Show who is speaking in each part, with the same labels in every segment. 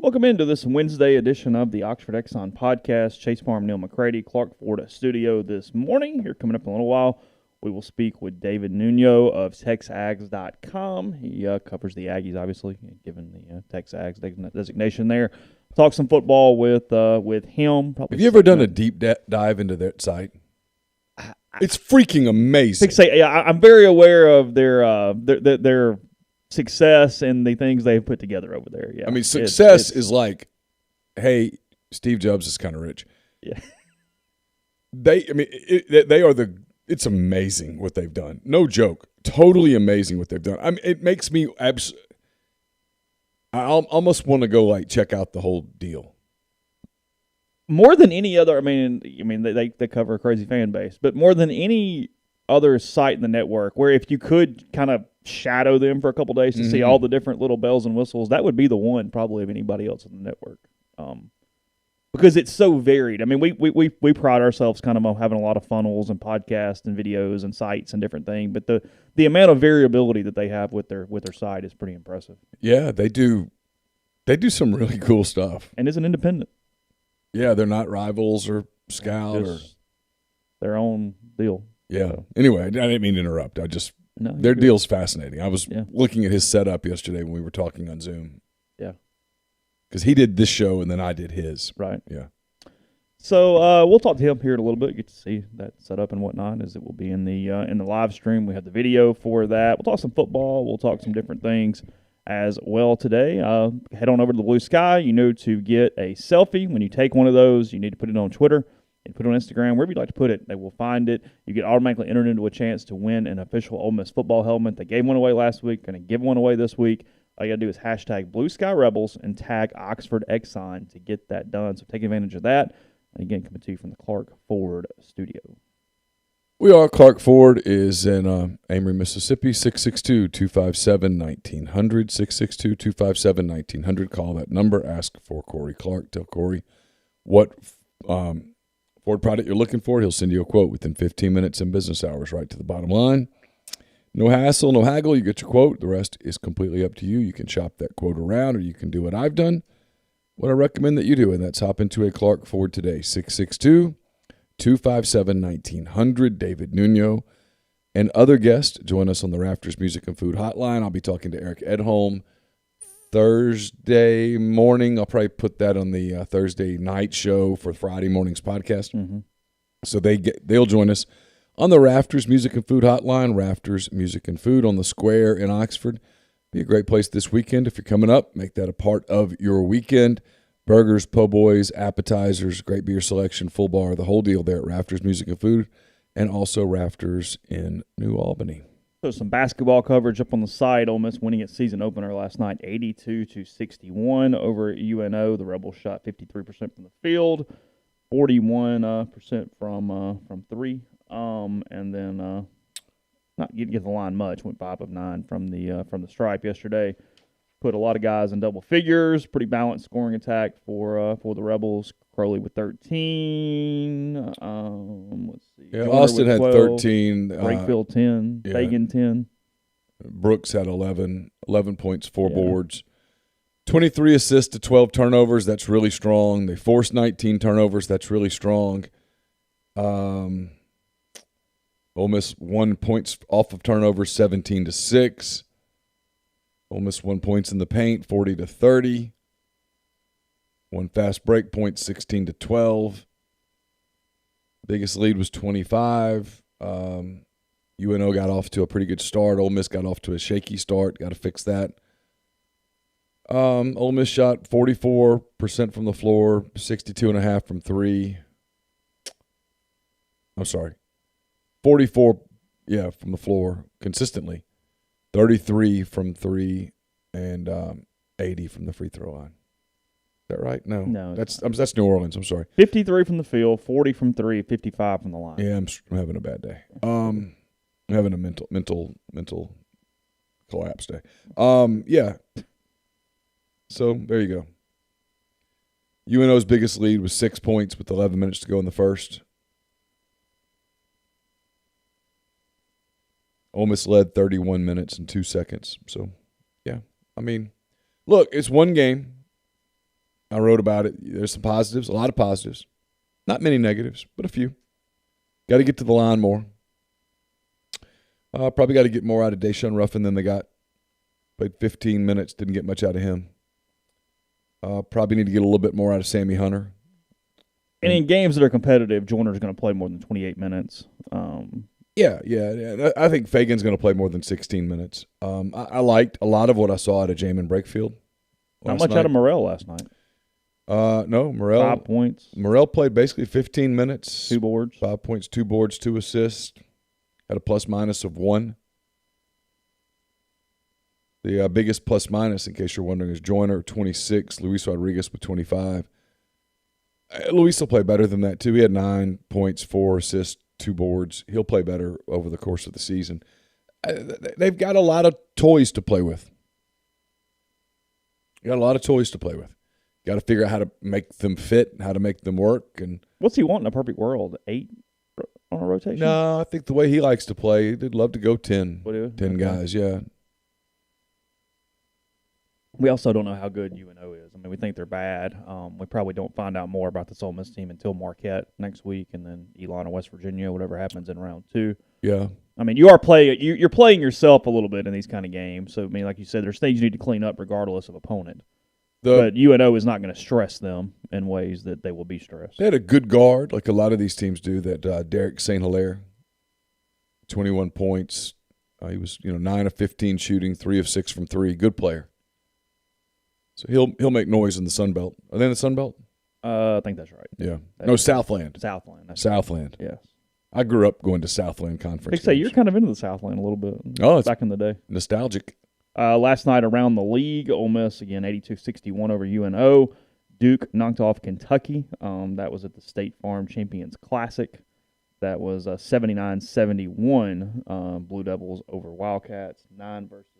Speaker 1: Welcome into this Wednesday edition of the Oxford Exxon podcast. Chase Parham, Neal, McCready, Clark Ford studio this morning. Here coming up in a little while, we will speak with David Nuno of TexAgs.com. He covers the Aggies, obviously, given the TexAgs designation there. Talk some football with him.
Speaker 2: Have you ever done a deep dive into their site? It's freaking amazing.
Speaker 1: I'm very aware of their success and the things they've put together over there. Yeah,
Speaker 2: I mean, success is like, hey, Steve Jobs is kind of rich.
Speaker 1: Yeah,
Speaker 2: It's amazing what they've done. No joke, totally amazing what they've done. I mean, it makes me I almost want to go check out the whole deal.
Speaker 1: More than any other, I mean, they cover a crazy fan base, but more than any other site in the network, where if you could kind of shadow them for a couple days to see all the different little bells and whistles, that would be the one probably of anybody else in the network, because it's so varied. I mean, we pride ourselves kind of on having a lot of funnels and podcasts and videos and sites and different things, but the amount of variability that they have with their site is pretty impressive.
Speaker 2: Yeah, they do some really cool stuff,
Speaker 1: and is an independent.
Speaker 2: Yeah, they're not rivals or Scout or
Speaker 1: their own deal.
Speaker 2: Yeah. So. Anyway, I didn't mean to interrupt. Their deal's fascinating. I was looking at his setup yesterday when we were talking on Zoom.
Speaker 1: Yeah.
Speaker 2: Because he did this show and then I did his.
Speaker 1: Right.
Speaker 2: Yeah.
Speaker 1: So we'll talk to him here in a little bit. Get to see that setup and whatnot, as it will be in the live stream. We have the video for that. We'll talk some football. We'll talk some different things as well today. Head on over to the Blue Sky. To get a selfie. When you take one of those, you need to put it on Twitter. And put it on Instagram, wherever you'd like to put it. They will find it. You get automatically entered into a chance to win an official Ole Miss football helmet. They gave one away last week. Going to give one away this week. All you got to do is hashtag Blue Sky Rebels and tag Oxford Exxon to get that done. So take advantage of that. And again, coming to you from the Clark Ford studio.
Speaker 2: We are. Clark Ford is in Amory, Mississippi, 662-257-1900, 662-257-1900. Call that number. Ask for Corey Clark. Tell Corey what Ford product you're looking for. He'll send you a quote within 15 minutes in business hours, right to the bottom line. No hassle, no haggle. You get your quote. The rest is completely up to you. You can shop that quote around, or you can do what I've done, what I recommend that you do, and that's hop into a Clark Ford today, 662-257-1900. David Nuno and other guests join us on the Rafters Music and Food Hotline. I'll be talking to Eric Edholm Thursday morning. I'll probably put that on the Thursday night show for Friday morning's podcast.
Speaker 1: Mm-hmm.
Speaker 2: So they'll join us on the Rafters Music and Food Hotline. Rafters Music and Food on the Square in Oxford. Be a great place this weekend. If you're coming up, make that a part of your weekend. Burgers, po' boys, appetizers, great beer selection, full bar, the whole deal there at Rafters Music and Food, and also Rafters in New Albany.
Speaker 1: So some basketball coverage up on the site. Ole Miss winning its season opener last night, 82-61 over UNO. The Rebels shot 53% from the field, 41% from three, and then not get the line much. Went 5 of 9 from the stripe yesterday. Put a lot of guys in double figures. Pretty balanced scoring attack for the Rebels. Crowley with 13. Let's see.
Speaker 2: Yeah, Austin had 13.
Speaker 1: Brakefield 10. Fagan 10.
Speaker 2: Brooks had 11 points, 4 boards. 23 assists to 12 turnovers. That's really strong. They forced 19 turnovers. That's really strong. Ole Miss 1 points off of turnovers, 17-6. Ole Miss 1 points in the paint, 40-30. 1 fast break point, 16-12. Biggest lead was 25. UNO got off to a pretty good start. Ole Miss got off to a shaky start. Got to fix that. Ole Miss shot 44% from the floor, 62.5 from three. I'm sorry. 44, from the floor consistently. 33 from three and 80 from the free throw line. Is that right? No, that's New Orleans. I'm sorry.
Speaker 1: 53 from the field, 40 from three, 55 from the line.
Speaker 2: Yeah, I'm having a bad day. I'm having a mental collapse day. Yeah. So there you go. UNO's biggest lead was 6 points with 11 minutes to go in the first. Ole Miss led 31 minutes and 2 seconds. So, yeah. I mean, look, it's one game. I wrote about it. There's some positives, a lot of positives. Not many negatives, but a few. Got to get to the line more. Probably got to get more out of Deshaun Ruffin than they got. Played 15 minutes, didn't get much out of him. Probably need to get a little bit more out of Sammy Hunter.
Speaker 1: And in games that are competitive, Joyner's going to play more than 28 minutes.
Speaker 2: Yeah. I think Fagan's going to play more than 16 minutes. I liked a lot of what I saw out of Jamin Brakefield.
Speaker 1: Not much out of Morrell last night.
Speaker 2: No, Morrell.
Speaker 1: 5 points.
Speaker 2: Morrell played basically 15 minutes.
Speaker 1: 2 boards.
Speaker 2: 5 points, 2 boards, 2 assists. Had a plus-minus of 1. The biggest plus-minus, in case you're wondering, is Joyner, 26, Luis Rodriguez with 25. Luis will play better than that, too. He had 9 points, 4 assists, 2 boards. He'll play better over the course of the season. They've got a lot of toys to play with. Got a lot of toys to play with. Got to figure out how to make them fit, how to make them work. And
Speaker 1: what's he want in a perfect world? 8 on a rotation?
Speaker 2: No, I think the way he likes to play, he'd love to go 10. 10 guys, yeah.
Speaker 1: We also don't know how good UNO is. I mean, we think they're bad. We probably don't find out more about this Ole Miss team until Marquette next week, and then Elon and West Virginia, whatever happens in round 2.
Speaker 2: Yeah.
Speaker 1: I mean, you're playing yourself a little bit in these kind of games. So, I mean, like you said, there's things you need to clean up regardless of opponent. But UNO is not going to stress them in ways that they will be stressed.
Speaker 2: They had a good guard, like a lot of these teams do, that Derek St. Hilaire, 21 points. He was 9 of 15 shooting, 3 of 6 from 3. Good player. So he'll make noise in the Sun Belt. Are they in the Sun Belt?
Speaker 1: I think that's right.
Speaker 2: Yeah. No, Southland.
Speaker 1: Southland.
Speaker 2: Yes. I grew up going to Southland Conference.
Speaker 1: They say you're kind of into the Southland a little bit.
Speaker 2: Oh, it's
Speaker 1: back in the day.
Speaker 2: Nostalgic.
Speaker 1: Last night around the league, Ole Miss, again, 82-61 over UNO. Duke knocked off Kentucky. That was at the State Farm Champions Classic. That was 79-71 Blue Devils over Wildcats. 9 versus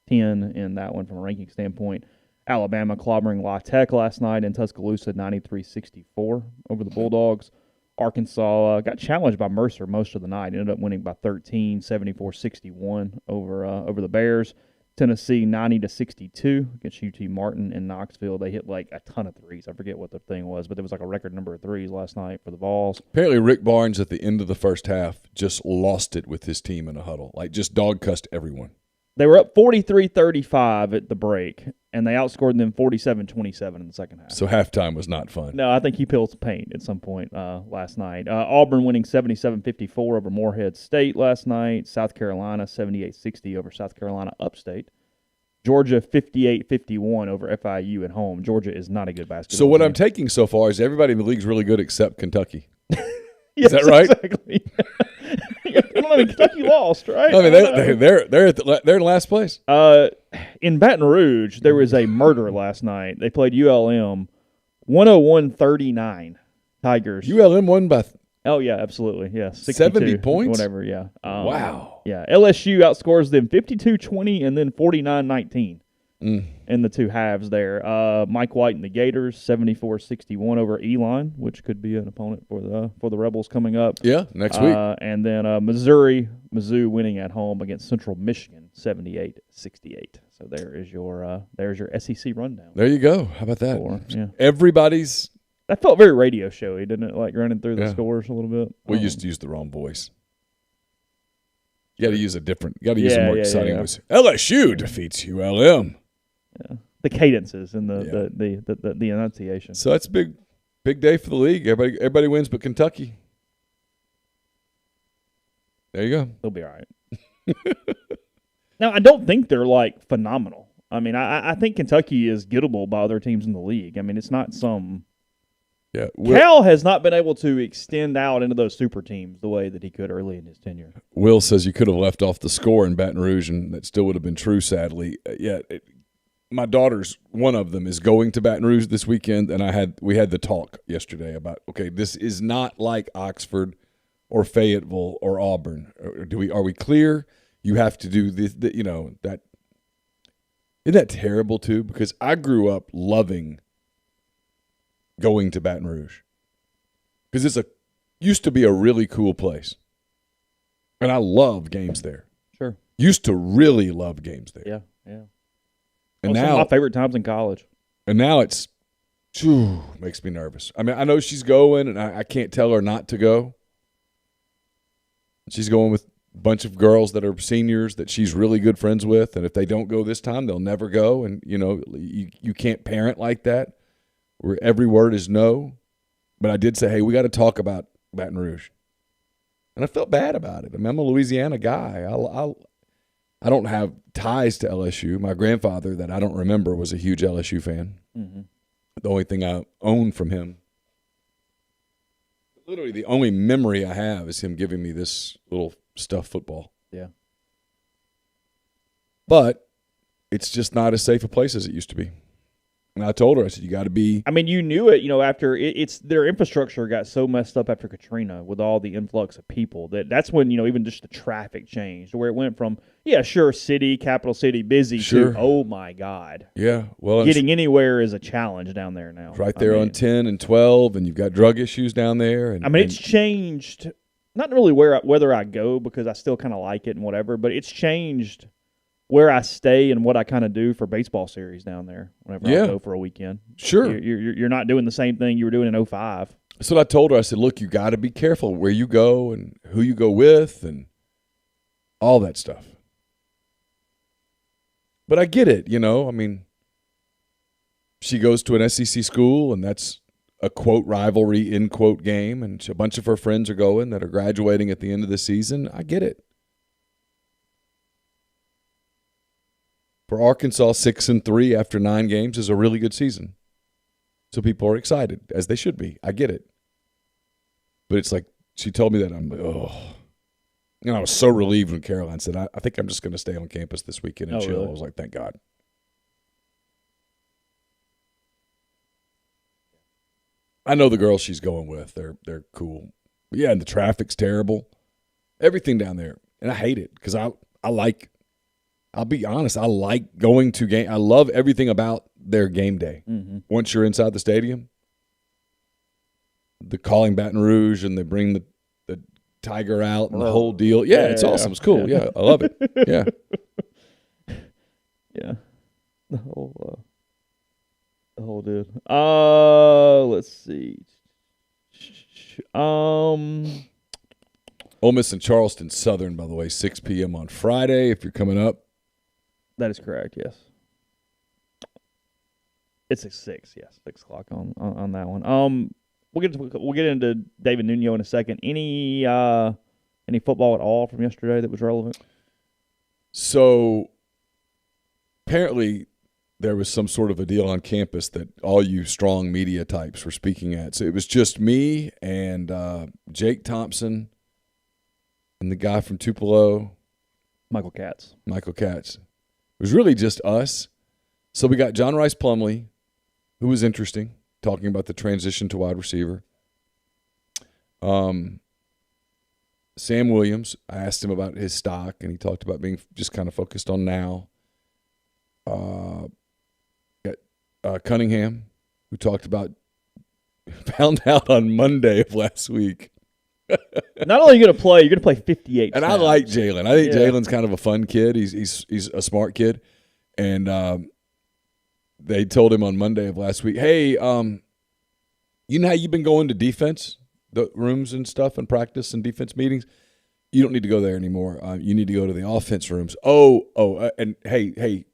Speaker 1: 10 in that one from a ranking standpoint. Alabama clobbering La Tech last night in Tuscaloosa, 93-64 over the Bulldogs. Arkansas got challenged by Mercer most of the night. Ended up winning by 13, 74-61 over the Bears. Tennessee 90-62 against UT Martin in Knoxville. They hit like a ton of threes. I forget what the thing was, but there was like a record number of threes last night for the Vols.
Speaker 2: Apparently Rick Barnes at the end of the first half just lost it with his team in a huddle. Like just dog cussed everyone.
Speaker 1: They were up 43-35 at the break, and they outscored them 47-27 in the second half.
Speaker 2: So halftime was not fun.
Speaker 1: No, I think he peeled some paint at some point last night. Auburn winning 77-54 over Morehead State last night. South Carolina 78-60 over South Carolina Upstate. Georgia 58-51 over FIU at home. Georgia is not a good basketball
Speaker 2: So what
Speaker 1: team.
Speaker 2: I'm taking so far is everybody in the league's really good except Kentucky.
Speaker 1: Yes,
Speaker 2: is that right?
Speaker 1: Exactly. I mean, Kentucky lost, right?
Speaker 2: I mean, they're in last place.
Speaker 1: In Baton Rouge, there was a murder last night. They played ULM, 101-39. Tigers.
Speaker 2: ULM won by.
Speaker 1: Oh yeah, absolutely. Yeah,
Speaker 2: 70 points.
Speaker 1: Whatever. Yeah.
Speaker 2: Wow.
Speaker 1: Yeah. LSU outscores them 52-20 and then 49-19 in the two halves there. Mike White and the Gators 74-61 over Elon, which could be an opponent for the Rebels coming up.
Speaker 2: Yeah, next week.
Speaker 1: And then Mizzou winning at home against Central Michigan 78-68. So there's your SEC rundown.
Speaker 2: There you go. How about that?
Speaker 1: Yeah.
Speaker 2: Everybody's.
Speaker 1: That felt very radio showy, didn't it? Like running through the scores a little bit.
Speaker 2: We used to use the wrong voice. You got to use a more exciting voice. LSU defeats ULM.
Speaker 1: Yeah. The cadences and the enunciation.
Speaker 2: So that's a big day for the league. Everybody wins but Kentucky. There you go.
Speaker 1: They'll be all right. Now, I don't think they're like phenomenal. I mean, I think Kentucky is gettable by other teams in the league. I mean, it's not some.
Speaker 2: Yeah,
Speaker 1: Cal has not been able to extend out into those super teams the way that he could early in his tenure.
Speaker 2: Will says you could have left off the score in Baton Rouge, and that still would have been true, sadly. My daughter's, one of them, is going to Baton Rouge this weekend, and we had the talk yesterday about, okay, this is not like Oxford or Fayetteville or Auburn. Are we clear? You have to do this, that. Isn't that terrible, too? Because I grew up loving going to Baton Rouge because used to be a really cool place, and I love games there.
Speaker 1: Sure,
Speaker 2: used to really love games there.
Speaker 1: Yeah.
Speaker 2: And
Speaker 1: some
Speaker 2: now
Speaker 1: of my favorite times in college.
Speaker 2: And now it's makes me nervous. I mean, I know she's going, and I can't tell her not to go. She's going with a bunch of girls that are seniors that she's really good friends with, and if they don't go this time, they'll never go. And, you can't parent like that where every word is no. But I did say, hey, we got to talk about Baton Rouge. And I felt bad about it. I mean, I'm a Louisiana guy. I don't have ties to LSU. My grandfather, that I don't remember, was a huge LSU fan. Mm-hmm. The only thing I own from him, literally the only memory I have is him giving me this little stuffed football.
Speaker 1: Yeah.
Speaker 2: But it's just not as safe a place as it used to be. And I told her, I said, you got to be.
Speaker 1: I mean, you knew it, after it's their infrastructure got so messed up after Katrina with all the influx of people that's when, even just the traffic changed, where it went from, city, capital city, busy to, oh my God.
Speaker 2: Yeah. Well,
Speaker 1: getting anywhere is a challenge down there now.
Speaker 2: Right there on 10 and 12, and you've got drug issues down there. And,
Speaker 1: it's changed, not really whether I go because I still kind of like it and whatever, but it's changed where I stay and what I kind of do for baseball series down there whenever I go for a weekend.
Speaker 2: Sure.
Speaker 1: You're not doing the same thing you were doing in 05.
Speaker 2: So I told her, I said, look, you got to be careful where you go and who you go with and all that stuff. But I get it, I mean, she goes to an SEC school, and that's a, quote, rivalry, end quote, game, and a bunch of her friends are going that are graduating at the end of the season. I get it. For Arkansas, 6-3 after 9 games is a really good season. So people are excited, as they should be. I get it. But it's like, she told me that, I'm like, oh. And I was so relieved when Caroline said, I think I'm just going to stay on campus this weekend and chill. Really? I was like, thank God. I know the girls she's going with. They're cool. But yeah, and the traffic's terrible. Everything down there. And I hate it because I'll be honest, I like going to game. I love everything about their game day. Mm-hmm. Once you're inside the stadium, the calling Baton Rouge and they bring the tiger out and the whole deal. Yeah, it's awesome. It's cool. Yeah, I love it. Yeah.
Speaker 1: Yeah. The whole dude. Let's see.
Speaker 2: Ole Miss and Charleston Southern, by the way, 6 p.m. on Friday if you're coming up.
Speaker 1: That is correct, yes. It's at 6, yes, 6 o'clock on that one. We'll get into David Nuno in a second. Any football at all from yesterday that was relevant?
Speaker 2: So apparently there was some sort of a deal on campus that all you strong media types were speaking at. So it was just me and Jake Thompson and the guy from Tupelo.
Speaker 1: Michael Katz.
Speaker 2: It was really just us. So we got John Rice Plumlee, who was interesting, talking about the transition to wide receiver. Sam Williams, I asked him about his stock, and he talked about being just kind of focused on now. Got Cunningham, who talked about found out on Monday of last week.
Speaker 1: Not only are you going to play, you're going to play 58
Speaker 2: And
Speaker 1: snaps.
Speaker 2: I like Jalen. I think Jalen's kind of a fun kid. He's a smart kid. And they told him on Monday of last week, hey, you know how you've been going to defense, the rooms and stuff and practice and defense meetings? You don't need to go there anymore. You need to go to the offense rooms. And hey,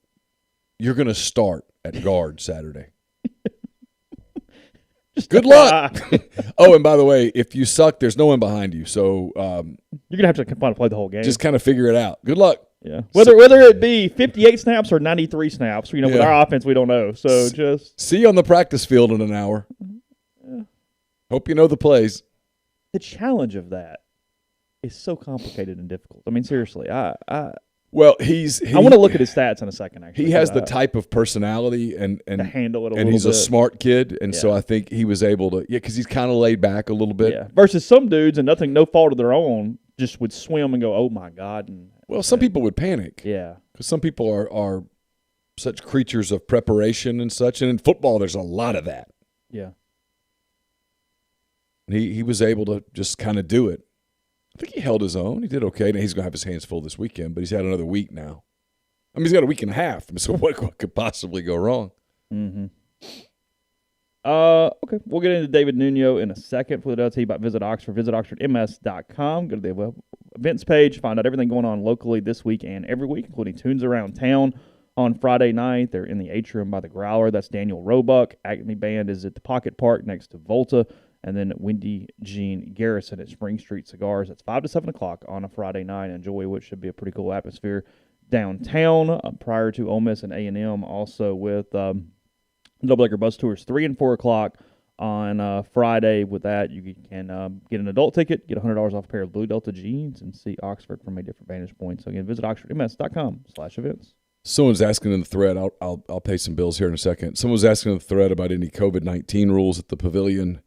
Speaker 2: you're going to start at guard Saturday. Good luck. Oh, and by the way, if you suck, there's no one behind you. So
Speaker 1: you're going to have to kind of play the whole game.
Speaker 2: Just kind of figure it out. Good luck.
Speaker 1: Yeah. Whether it be 58 snaps or 93 snaps, with our offense, we don't know. So just
Speaker 2: see you on the practice field in an hour. Yeah. Hope you know the plays.
Speaker 1: The challenge of that is so complicated and difficult. I mean, seriously, I
Speaker 2: want to
Speaker 1: look at his stats in a second. Actually,
Speaker 2: he has the type of personality and
Speaker 1: to handle it,
Speaker 2: and he's a smart kid, and so I think he was able to. Yeah, because he's kind of laid back a little bit.
Speaker 1: Yeah. Versus some dudes, and no fault of their own, just would swim and go, "Oh my God!"
Speaker 2: Some people would panic.
Speaker 1: Yeah,
Speaker 2: because some people are such creatures of preparation and such, and in football, there's a lot of that.
Speaker 1: Yeah.
Speaker 2: And he was able to just kind of do it. I think he held his own. He did okay. Now he's going to have his hands full this weekend, but he's had another week now. I mean, he's got a week and a half. So what could possibly go wrong?
Speaker 1: Mm-hmm. Okay. We'll get into David Nuno in a second. For the tell you about Visit Oxford, visitoxfordms.com. Go to the events page, find out everything going on locally this week and every week, including Tunes Around Town on Friday night. They're in the atrium by the Growler. That's Daniel Roebuck. Acme Band is at the Pocket Park next to Volta. And then Wendy Jean Garrison at Spring Street Cigars. That's 5 to 7 o'clock on a Friday night. Enjoy what should be a pretty cool atmosphere downtown. Prior to Ole Miss and A&M, also with Double-decker bus tours 3 and 4 o'clock on Friday. With that, you can get an adult ticket, get $100 off a pair of Blue Delta jeans, and see Oxford from a different vantage point. So again, visit oxfordms.com/events.
Speaker 2: Someone's asking in the thread. I'll pay some bills here in a second. Someone's asking in the thread about any COVID-19 rules at the pavilion.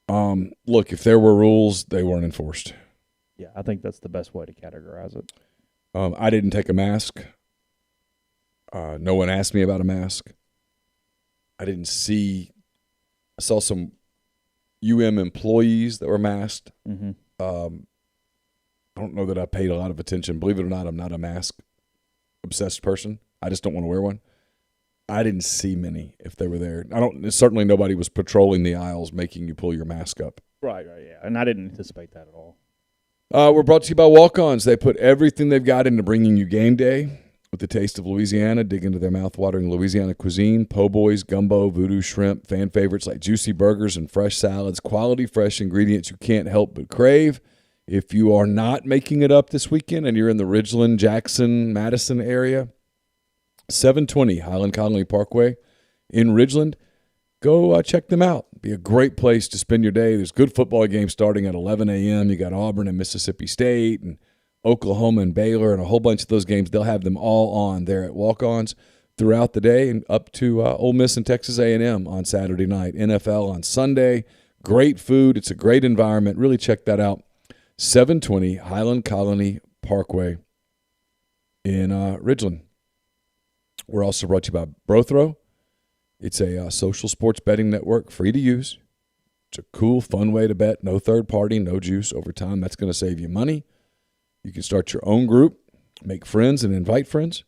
Speaker 2: Look, if there were rules, they weren't enforced.
Speaker 1: Yeah, I think that's the best way to categorize it.
Speaker 2: I didn't take a mask. No one asked me about a mask. I saw some UM employees that were masked.
Speaker 1: Mm-hmm.
Speaker 2: I don't know that I paid a lot of attention. Believe it or not, I'm not a mask-obsessed person. I just don't want to wear one. I didn't see many if they were there. Certainly nobody was patrolling the aisles making you pull your mask up.
Speaker 1: Right, yeah. And I didn't anticipate that at all.
Speaker 2: We're brought to you by Walk-Ons. They put everything they've got into bringing you game day. With the taste of Louisiana, dig into their mouth-watering Louisiana cuisine, po' boys, gumbo, voodoo shrimp, fan favorites like juicy burgers and fresh salads, quality fresh ingredients you can't help but crave. If you are not making it up this weekend and you're in the Ridgeland, Jackson, Madison area, 720 Highland Colony Parkway in Ridgeland, go check them out. Be a great place to spend your day. There's good football games starting at 11 a.m. You got Auburn and Mississippi State and Oklahoma and Baylor and a whole bunch of those games. They'll have them all on there at Walk-Ons throughout the day and up to Ole Miss and Texas A&M on Saturday night. NFL on Sunday. Great food. It's a great environment. Really check that out. 720 Highland Colony Parkway in Ridgeland. We're also brought to you by Brothrow. It's a social sports betting network, free to use. It's a cool, fun way to bet. No third party, no juice over time. That's going to save you money. You can start your own group, make friends, and invite friends.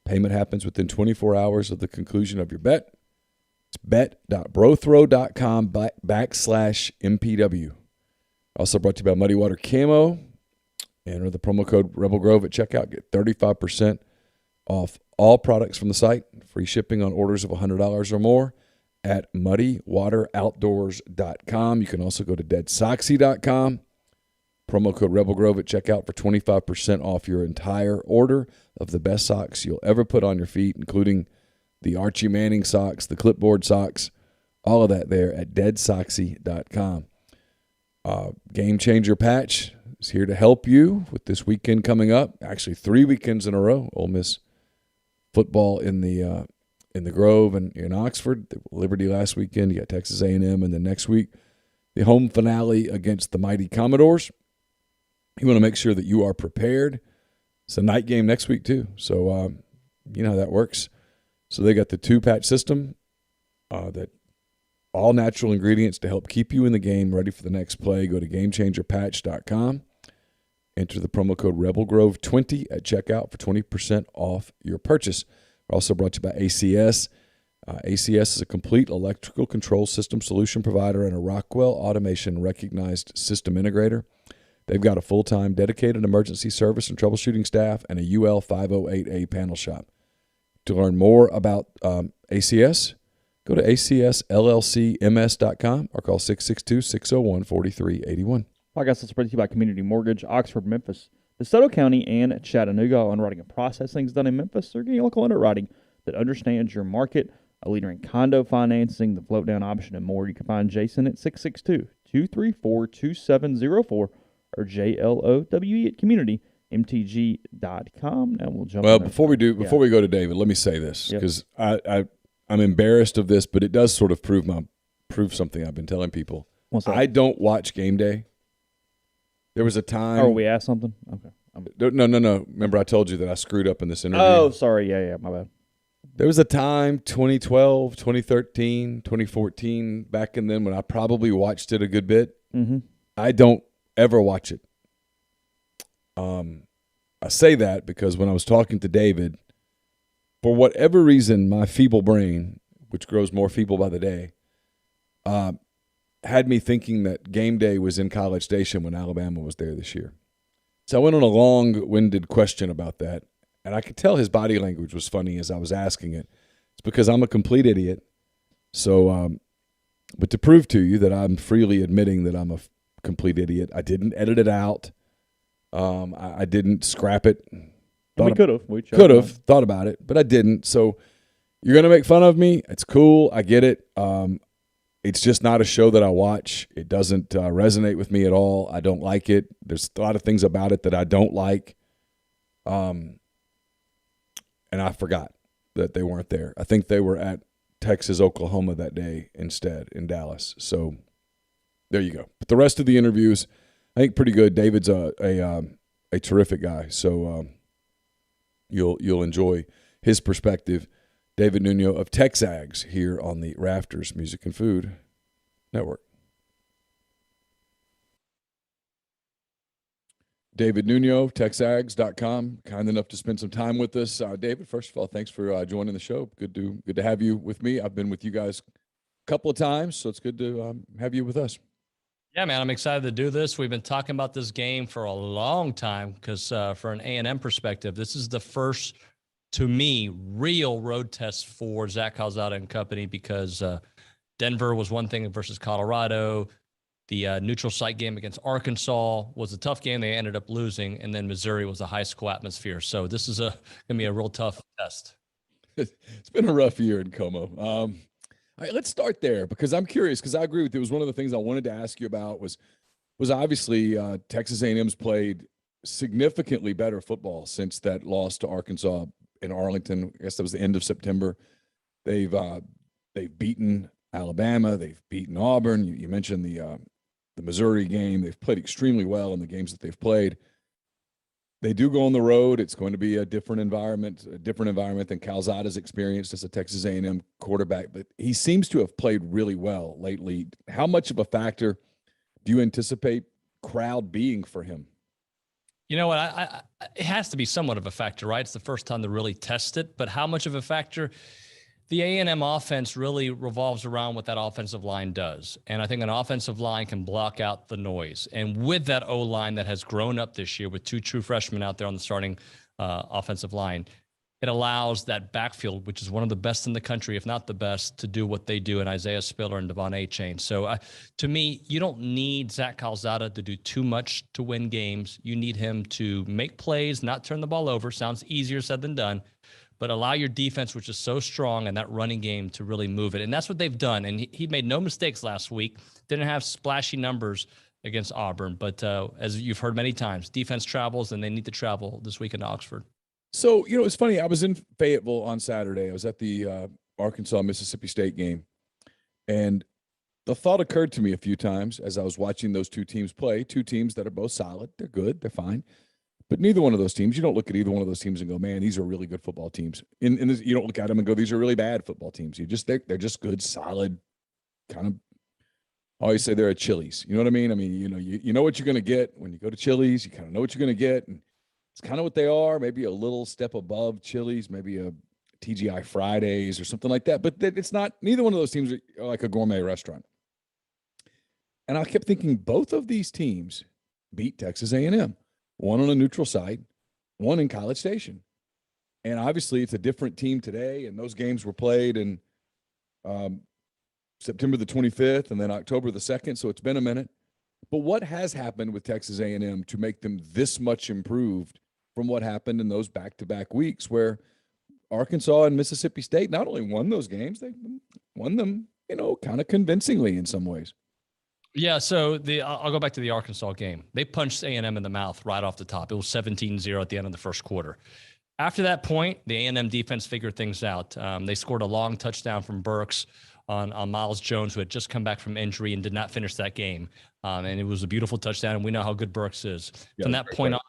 Speaker 2: Payment happens within 24 hours of the conclusion of your bet. It's bet.brothrow.com/MPW. Also brought to you by Muddy Water Camo. Enter the promo code Rebel Grove at checkout. Get 35% off all products from the site. Free shipping on orders of $100 or more at muddywateroutdoors.com. You can also go to deadsoxy.com. Promo code Rebel Grove at checkout for 25% off your entire order of the best socks you'll ever put on your feet, including the Archie Manning socks, the clipboard socks, all of that there at deadsoxy.com. Game Changer Patch is here to help you with this weekend coming up. Actually, 3 weekends in a row. Ole Miss football in the Grove and in Oxford. Liberty last weekend. You got Texas A&M, and then next week the home finale against the mighty Commodores. You want to make sure that you are prepared. It's a night game next week, too. So, you know how that works. So they got the 2-patch system, that all natural ingredients to help keep you in the game ready for the next play. Go to GameChangerPatch.com. Enter the promo code RebelGrove20 at checkout for 20% off your purchase. We're also brought to you by ACS. ACS is a complete electrical control system solution provider and a Rockwell Automation recognized system integrator. They've got a full-time dedicated emergency service and troubleshooting staff and a UL 508A panel shop. To learn more about ACS, go to acsllcms.com or call 662-601-4381.
Speaker 1: Podcast is brought to you by Community Mortgage, Oxford, Memphis, DeSoto County, and Chattanooga. Underwriting and processing is done in Memphis. They're getting local underwriting that understands your market, a leader in condo financing, the float down option, and more. You can find Jason at 662-234-2704 or JLOWE at communitymtg.com. Now we'll jump.
Speaker 2: Well, before we go to David, let me say this because I'm embarrassed of this, but it does sort of prove something I've been telling people. I don't watch Game Day. There was a time.
Speaker 1: Oh, we asked something? Okay.
Speaker 2: No. Remember I told you that I screwed up in this interview?
Speaker 1: Oh, sorry. Yeah, my bad.
Speaker 2: There was a time, 2012, 2013, 2014, back in then when I probably watched it a good bit.
Speaker 1: Mm-hmm.
Speaker 2: I don't ever watch it. I say that because when I was talking to David, for whatever reason, my feeble brain, which grows more feeble by the day, had me thinking that game day was in College Station when Alabama was there this year. So I went on a long-winded question about that, and I could tell his body language was funny as I was asking it. It's because I'm a complete idiot. So, but to prove to you that I'm freely admitting that I'm a complete idiot, I didn't edit it out. I didn't scrap it.
Speaker 1: We could have.
Speaker 2: Could have thought about it, but I didn't. So you're going to make fun of me. It's cool. I get it. It's just not a show that I watch. It doesn't resonate with me at all. I don't like it. There's a lot of things about it that I don't like. And I forgot that they weren't there. I think they were at Texas, Oklahoma that day instead in Dallas. So there you go. But the rest of the interviews, I think pretty good. David's a terrific guy. So you'll enjoy his perspective. David Nuno of Texags here on the Rafters Music and Food Network. David Nuno, Texags.com, kind enough to spend some time with us. David, first of all, thanks for joining the show. Good to have you with me. I've been with you guys a couple of times, so it's good to have you with us.
Speaker 3: Yeah, man, I'm excited to do this. We've been talking about this game for a long time because for an A&M perspective, this is the first, to me, real road test for Zach Calzada and company because Denver was one thing versus Colorado. The neutral site game against Arkansas was a tough game. They ended up losing, and then Missouri was a high school atmosphere. So this is going to be a real tough test.
Speaker 2: It's been a rough year in Como. All right, let's start there because I'm curious because I agree with you. It was one of the things I wanted to ask you about was obviously Texas A&M's played significantly better football since that loss to Arkansas in Arlington. I guess that was the end of September. They've beaten Alabama. They've beaten Auburn. You mentioned the Missouri game. They've played extremely well in the games that they've played. They do go on the road. It's going to be a different environment than Calzada's experienced as a Texas A&M quarterback. But he seems to have played really well lately. How much of a factor do you anticipate crowd being for him?
Speaker 3: You know what? It has to be somewhat of a factor, right? It's the first time to really test it. But how much of a factor? The A&M offense really revolves around what that offensive line does. And I think an offensive line can block out the noise. And with that O-line that has grown up this year with two true freshmen out there on the starting offensive line, it allows that backfield, which is one of the best in the country, if not the best, to do what they do in Isaiah Spiller and Devon A-Chain. So to me, you don't need Zach Calzada to do too much to win games. You need him to make plays, not turn the ball over. Sounds easier said than done. But allow your defense, which is so strong, and that running game to really move it. And that's what they've done. And he made no mistakes last week. Didn't have splashy numbers against Auburn. But as you've heard many times, defense travels, and they need to travel this week in Oxford.
Speaker 2: So, it's funny. I was in Fayetteville on Saturday. I was at the Arkansas-Mississippi State game. And the thought occurred to me a few times as I was watching those two teams play, two teams that are both solid. They're good. They're fine. But neither one of those teams, you don't look at either one of those teams and go, man, these are really good football teams. You don't look at them and go, these are really bad football teams. They're just good, solid, kind of. I always say they're a Chili's. You know what I mean? I mean, you know what you're going to get when you go to Chili's. You kind of know what you're going to get, and it's kind of what they are. Maybe a little step above Chili's, maybe a TGI Fridays or something like that. But it's not. Neither one of those teams are like a gourmet restaurant. And I kept thinking both of these teams beat Texas A&M. One on a neutral site, one in College Station. And obviously it's a different team today, and those games were played in September the 25th and then October the 2nd, so it's been a minute. But what has happened with Texas A&M to make them this much improved from what happened in those back-to-back weeks where Arkansas and Mississippi State not only won those games, they won them, kind of convincingly in some ways.
Speaker 3: Yeah, so I'll go back to the Arkansas game. They punched A&M in the mouth right off the top. It was 17-0 at the end of the first quarter. After that point, the A&M defense figured things out. They scored a long touchdown from Burks on Miles Jones, who had just come back from injury and did not finish that game. And it was a beautiful touchdown, and we know how good Burks is. Yeah, from that point on,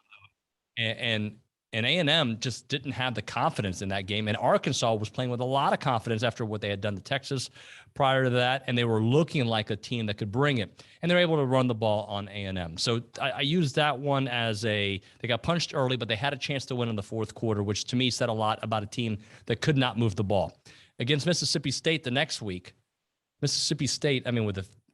Speaker 3: and A&M just didn't have the confidence in that game. And Arkansas was playing with a lot of confidence after what they had done to Texas prior to that, and they were looking like a team that could bring it. And they're able to run the ball on A&M. So I used that one as they got punched early, but they had a chance to win in the fourth quarter, which to me said a lot about a team that could not move the ball. Against Mississippi State the next week, Mississippi State,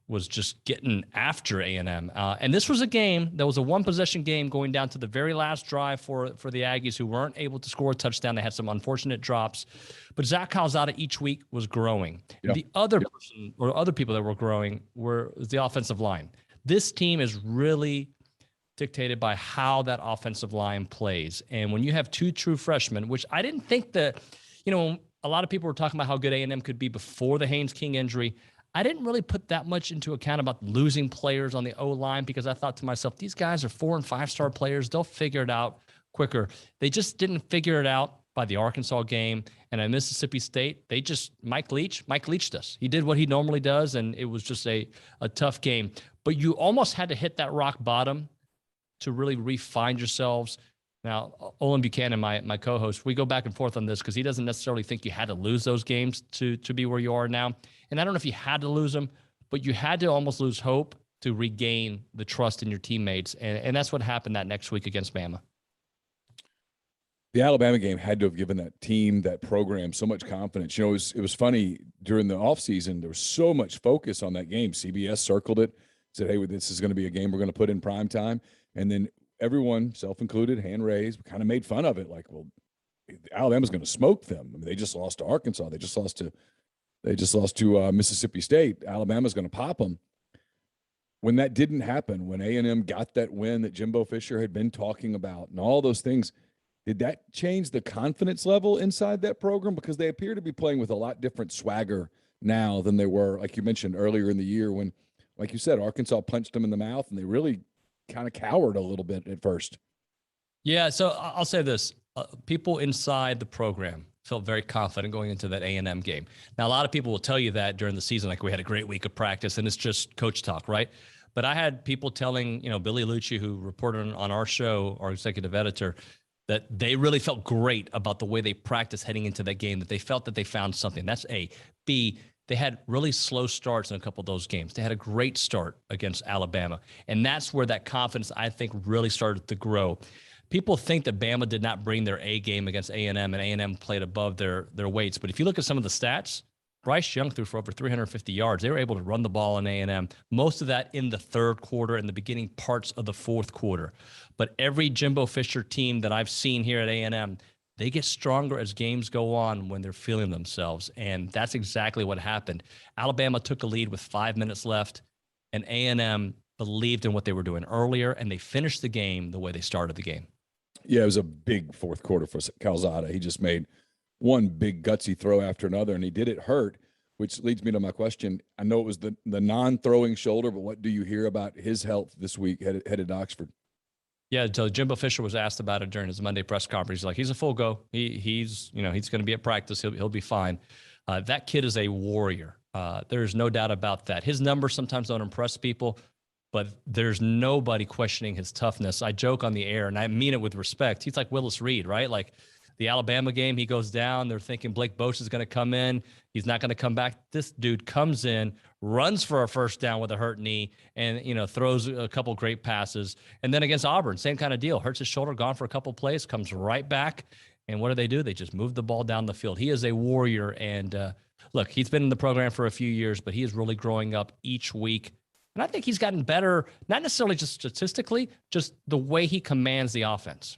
Speaker 3: was just getting after A&M. And this was a game that was a one-possession game going down to the very last drive for the Aggies, who weren't able to score a touchdown. They had some unfortunate drops. But Zach Calzada each week was growing. Yep. The other person or other people that were growing was the offensive line. This team is really dictated by how that offensive line plays. And when you have two true freshmen, which I didn't think that, a lot of people were talking about how good A&M could be before the Haynes King injury. I didn't really put that much into account about losing players on the O-line because I thought to myself, these guys are 4- and 5-star players. They'll figure it out quicker. They just didn't figure it out by the Arkansas game. And at Mississippi State, Mike leached us. He did what he normally does, and it was just a tough game. But you almost had to hit that rock bottom to really re-find yourselves. Now, Olin Buchanan, my co-host, we go back and forth on this because he doesn't necessarily think you had to lose those games to be where you are now. And I don't know if you had to lose them, but you had to almost lose hope to regain the trust in your teammates. And that's what happened that next week against Bama.
Speaker 2: The Alabama game had to have given that team, that program, so much confidence. It was funny during the offseason, there was so much focus on that game. CBS circled it, said, hey, this is going to be a game we're going to put in prime time. And then everyone, self-included, hand raised, kind of made fun of it. Like, well, Alabama's going to smoke them. They just lost to Arkansas. They just lost to Mississippi State. Alabama's going to pop them. When that didn't happen, when A&M got that win that Jimbo Fisher had been talking about and all those things, did that change the confidence level inside that program? Because they appear to be playing with a lot different swagger now than they were, like you mentioned, earlier in the year when, like you said, Arkansas punched them in the mouth and they really kind of cowered a little bit at first.
Speaker 3: Yeah, so I'll say this. People inside the program felt very confident going into that A&M game. Now, a lot of people will tell you that during the season, like we had a great week of practice, and it's just coach talk, right? But I had people telling, Billy Lucci, who reported on our show, our executive editor, that they really felt great about the way they practiced heading into that game, that they felt that they found something. That's A. B, they had really slow starts in a couple of those games. They had a great start against Alabama, and that's where that confidence, I think, really started to grow. People think that Bama did not bring their A game against A&M, and A&M played above their weights. But if you look at some of the stats, Bryce Young threw for over 350 yards. They were able to run the ball in A&M, most of that in the third quarter and the beginning parts of the fourth quarter. But every Jimbo Fisher team that I've seen here at A&M, they get stronger as games go on when they're feeling themselves, and that's exactly what happened. Alabama took a lead with 5 minutes left, and A&M believed in what they were doing earlier, and they finished the game the way they started the game.
Speaker 2: Yeah, it was a big fourth quarter for Calzada. He just made one big gutsy throw after another, and he did it hurt, which leads me to my question. I know it was the non-throwing shoulder, but what do you hear about his health this week headed to Oxford?
Speaker 3: Yeah, so Jimbo Fisher was asked about it during his Monday press conference. He's like, he's a full go. He's going to be at practice. He'll be fine. That kid is a warrior. There's no doubt about that. His numbers sometimes don't impress people, but there's nobody questioning his toughness. I joke on the air, and I mean it with respect. He's like Willis Reed, right? Like the Alabama game, he goes down. They're thinking Blake Bosch is going to come in. He's not going to come back. This dude comes in, runs for a first down with a hurt knee, and throws a couple great passes. And then against Auburn, same kind of deal. Hurts his shoulder, gone for a couple plays, comes right back. And what do? They just move the ball down the field. He is a warrior. And look, he's been in the program for a few years, but he is really growing up each week. And I think he's gotten better, not necessarily just statistically, just the way he commands the offense.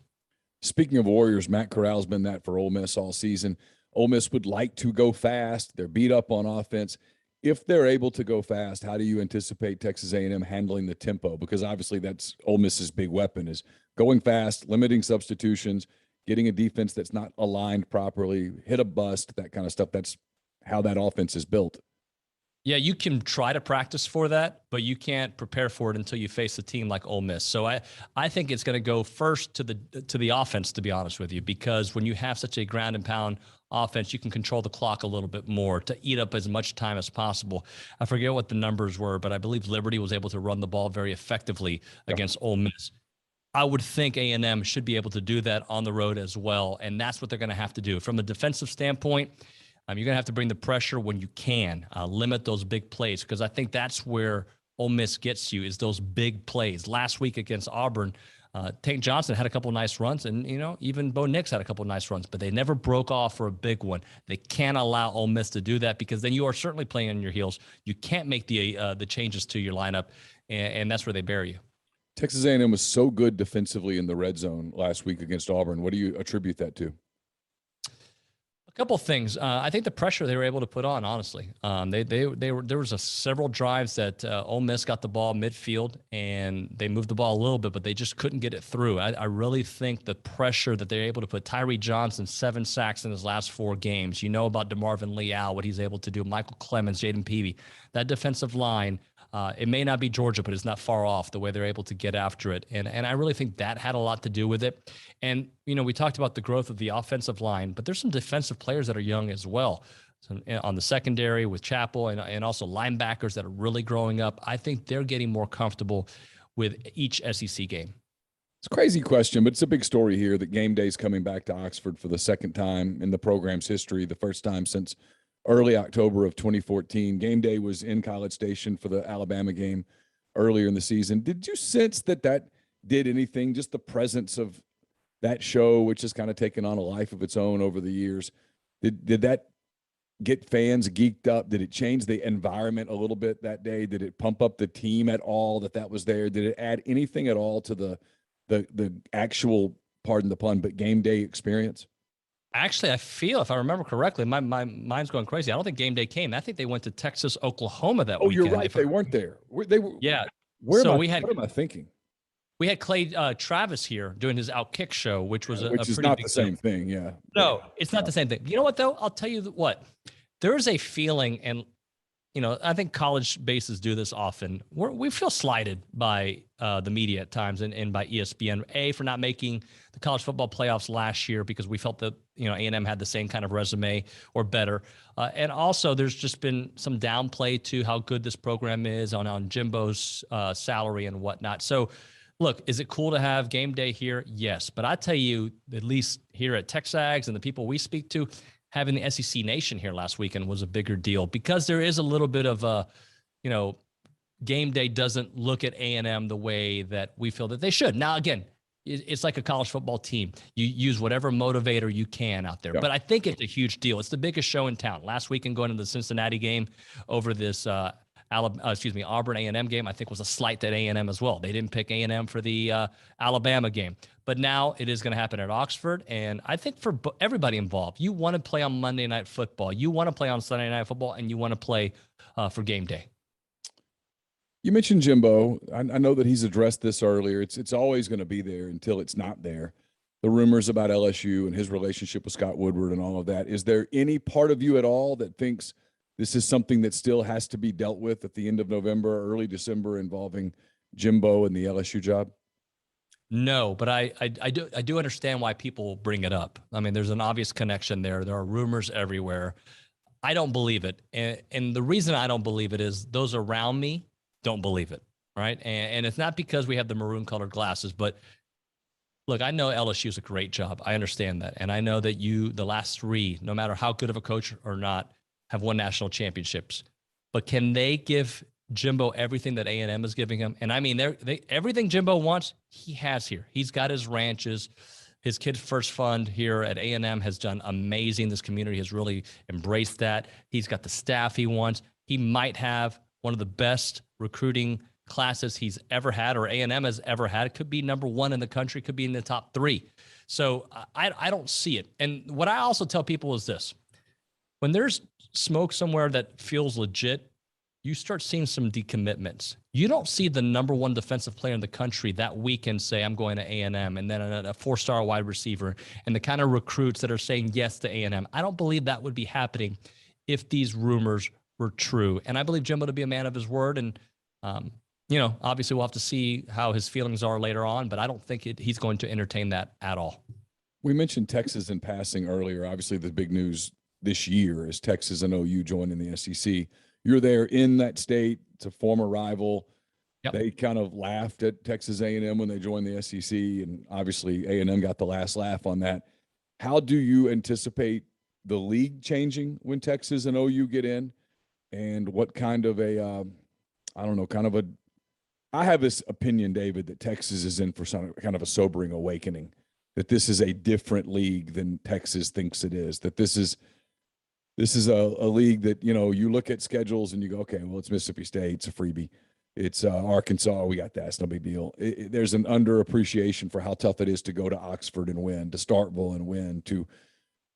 Speaker 2: Speaking of Warriors, Matt Corral's been that for Ole Miss all season. Ole Miss would like to go fast. They're beat up on offense. If they're able to go fast, how do you anticipate Texas A&M handling the tempo? Because obviously that's Ole Miss's big weapon is going fast, limiting substitutions, getting a defense that's not aligned properly, hit a bust, that kind of stuff. That's how that offense is built.
Speaker 3: Yeah, you can try to practice for that, but you can't prepare for it until you face a team like Ole Miss. So I think it's going to go first to the offense, to be honest with you, because when you have such a ground and pound offense, you can control the clock a little bit more to eat up as much time as possible. I forget what the numbers were, but I believe Liberty was able to run the ball very effectively against Ole Miss. I would think A&M should be able to do that on the road as well, and that's what they're going to have to do. From a defensive standpoint, you're going to have to bring the pressure when you can, limit those big plays, because I think that's where Ole Miss gets you is those big plays. Last week against Auburn, Tank Johnson had a couple nice runs, and even Bo Nix had a couple nice runs, but they never broke off for a big one. They can't allow Ole Miss to do that, because then you are certainly playing on your heels. You can't make the changes to your lineup, and that's where they bury you.
Speaker 2: Texas A&M was so good defensively in the red zone last week against Auburn. What do you attribute that to?
Speaker 3: A couple of things. I think the pressure they were able to put on, honestly. There was several drives that Ole Miss got the ball midfield and they moved the ball a little bit, but they just couldn't get it through. I really think the pressure that they're able to put. Tyree Johnson, 7 sacks in his last 4 games. You know about DeMarvin Leal, what he's able to do. Michael Clemens, Jaden Peavy. That defensive line, it may not be Georgia, but it's not far off the way they're able to get after it. And I really think that had a lot to do with it. And, we talked about the growth of the offensive line, but there's some defensive players that are young as well. So on the secondary with Chappell and also linebackers that are really growing up. I think they're getting more comfortable with each SEC game.
Speaker 2: It's a crazy question, but it's a big story here that GameDay is coming back to Oxford for the second time in the program's history, the first time since early October of 2014. GameDay was in College Station for the Alabama game earlier in the season. Did you sense that did anything, just the presence of that show, which has kind of taken on a life of its own over the years? Did that get fans geeked up? Did it change the environment a little bit that day? Did it pump up the team at all that was there? Did it add anything at all to the actual, pardon the pun, but GameDay experience?
Speaker 3: Actually, I feel, if I remember correctly, my mind's going crazy. I don't think GameDay came. I think they went to Texas, Oklahoma that weekend.
Speaker 2: Oh, you're right. They weren't there. They were.
Speaker 3: Yeah.
Speaker 2: What am I thinking?
Speaker 3: We had Clay Travis here doing his Outkick show, which was a
Speaker 2: is
Speaker 3: pretty
Speaker 2: not
Speaker 3: big
Speaker 2: the same thing. Yeah.
Speaker 3: No, it's not the same thing. You know what, though? I'll tell you what. There is a feeling, and I think college bases do this often. We feel slighted by the media at times and by ESPN, for not making the college football playoffs last year because we felt that A&M had the same kind of resume or better. And also, there's just been some downplay to how good this program is on Jimbo's salary and whatnot. So, look, is it cool to have GameDay here? Yes. But I tell you, at least here at Texags and the people we speak to, having the SEC Nation here last weekend was a bigger deal because there is a little bit of a, GameDay doesn't look at A&M the way that we feel that they should. Now, again, it's like a college football team. You use whatever motivator you can out there. Yep. But I think it's a huge deal. It's the biggest show in town. Last weekend going to the Cincinnati game over this Auburn A&M game, I think was a slight at A&M as well. They didn't pick A&M for the Alabama game. But now it is going to happen at Oxford. And I think for everybody involved, you want to play on Monday Night Football. You want to play on Sunday Night Football, and you want to play for GameDay.
Speaker 2: You mentioned Jimbo. I know that he's addressed this earlier. It's always going to be there until it's not there. The rumors about LSU and his relationship with Scott Woodward and all of that. Is there any part of you at all that thinks this is something that still has to be dealt with at the end of November, early December, involving Jimbo and the LSU job?
Speaker 3: No, but I do understand why people bring it up. I mean, there's an obvious connection there. There are rumors everywhere. I don't believe it. And the reason I don't believe it is those around me don't believe it, right? And it's not because we have the maroon-colored glasses, but look, I know LSU is a great job. I understand that. And I know that the last 3, no matter how good of a coach or not, have won national championships. But can they give Jimbo everything that A&M is giving him? And I mean, everything Jimbo wants, he has here. He's got his ranches. His Kids First Fund here at A&M has done amazing. This community has really embraced that. He's got the staff he wants. He might have one of the best recruiting classes he's ever had, or A&M has ever had. It could be number 1 in the country, could be in the top 3. So I don't see it. And what I also tell people is this. When there's smoke somewhere that feels legit, you start seeing some decommitments. You don't see the number 1 defensive player in the country that weekend say, I'm going to A&M, and then a 4-star wide receiver, and the kind of recruits that are saying yes to A&M. I don't believe that would be happening if these rumors were true. And I believe Jimbo to be a man of his word. And, obviously we'll have to see how his feelings are later on, but I don't think he's going to entertain that at all.
Speaker 2: We mentioned Texas in passing earlier. Obviously the big news this year is Texas and OU joining the SEC. You're there in that state. It's a former rival. Yep. They kind of laughed at Texas A&M when they joined the SEC, and obviously A&M got the last laugh on that. How do you anticipate the league changing when Texas and OU get in, and what kind of a I don't know, I have this opinion, David, that Texas is in for some kind of a sobering awakening, that this is a different league than Texas thinks it is, that this is a league that, you look at schedules and you go, okay, well, it's Mississippi State, it's a freebie. It's Arkansas, we got that, it's no big deal. There's an underappreciation for how tough it is to go to Oxford and win, to Starkville and win, to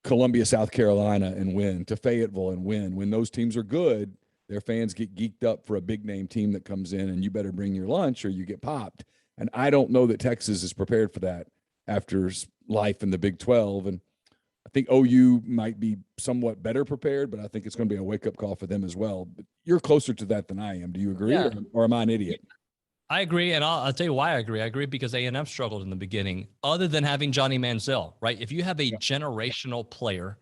Speaker 2: Columbia, South Carolina and win, to Fayetteville and win. When those teams are good, their fans get geeked up for a big-name team that comes in, and you better bring your lunch or you get popped. And I don't know that Texas is prepared for that after life in the Big 12. And I think OU might be somewhat better prepared, but I think it's going to be a wake-up call for them as well. But you're closer to that than I am. Do you agree,
Speaker 3: Yeah.
Speaker 2: or am I an idiot?
Speaker 3: I agree, and I'll tell you why I agree. I agree because A&M struggled in the beginning, other than having Johnny Manziel, right? If you have a generational player,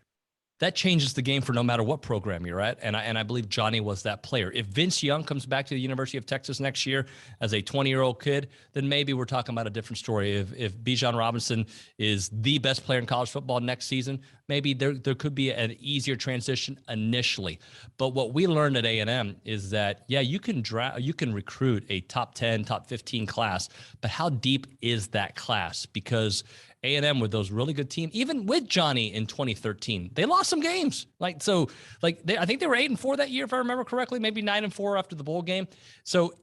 Speaker 3: that changes the game for no matter what program you're at, and I believe Johnny was that player. If Vince Young comes back to the University of Texas next year as a 20-year-old kid, then maybe we're talking about a different story. If Bijan Robinson is the best player in college football next season, maybe there could be an easier transition initially. But what we learned at A&M is that, yeah, you can recruit a top 10, top 15 class, but how deep is that class? Because A&M with those really good teams, even with Johnny in 2013, they lost some games. I think they were 8-4 that year, if I remember correctly, maybe 9-4 after the bowl game. So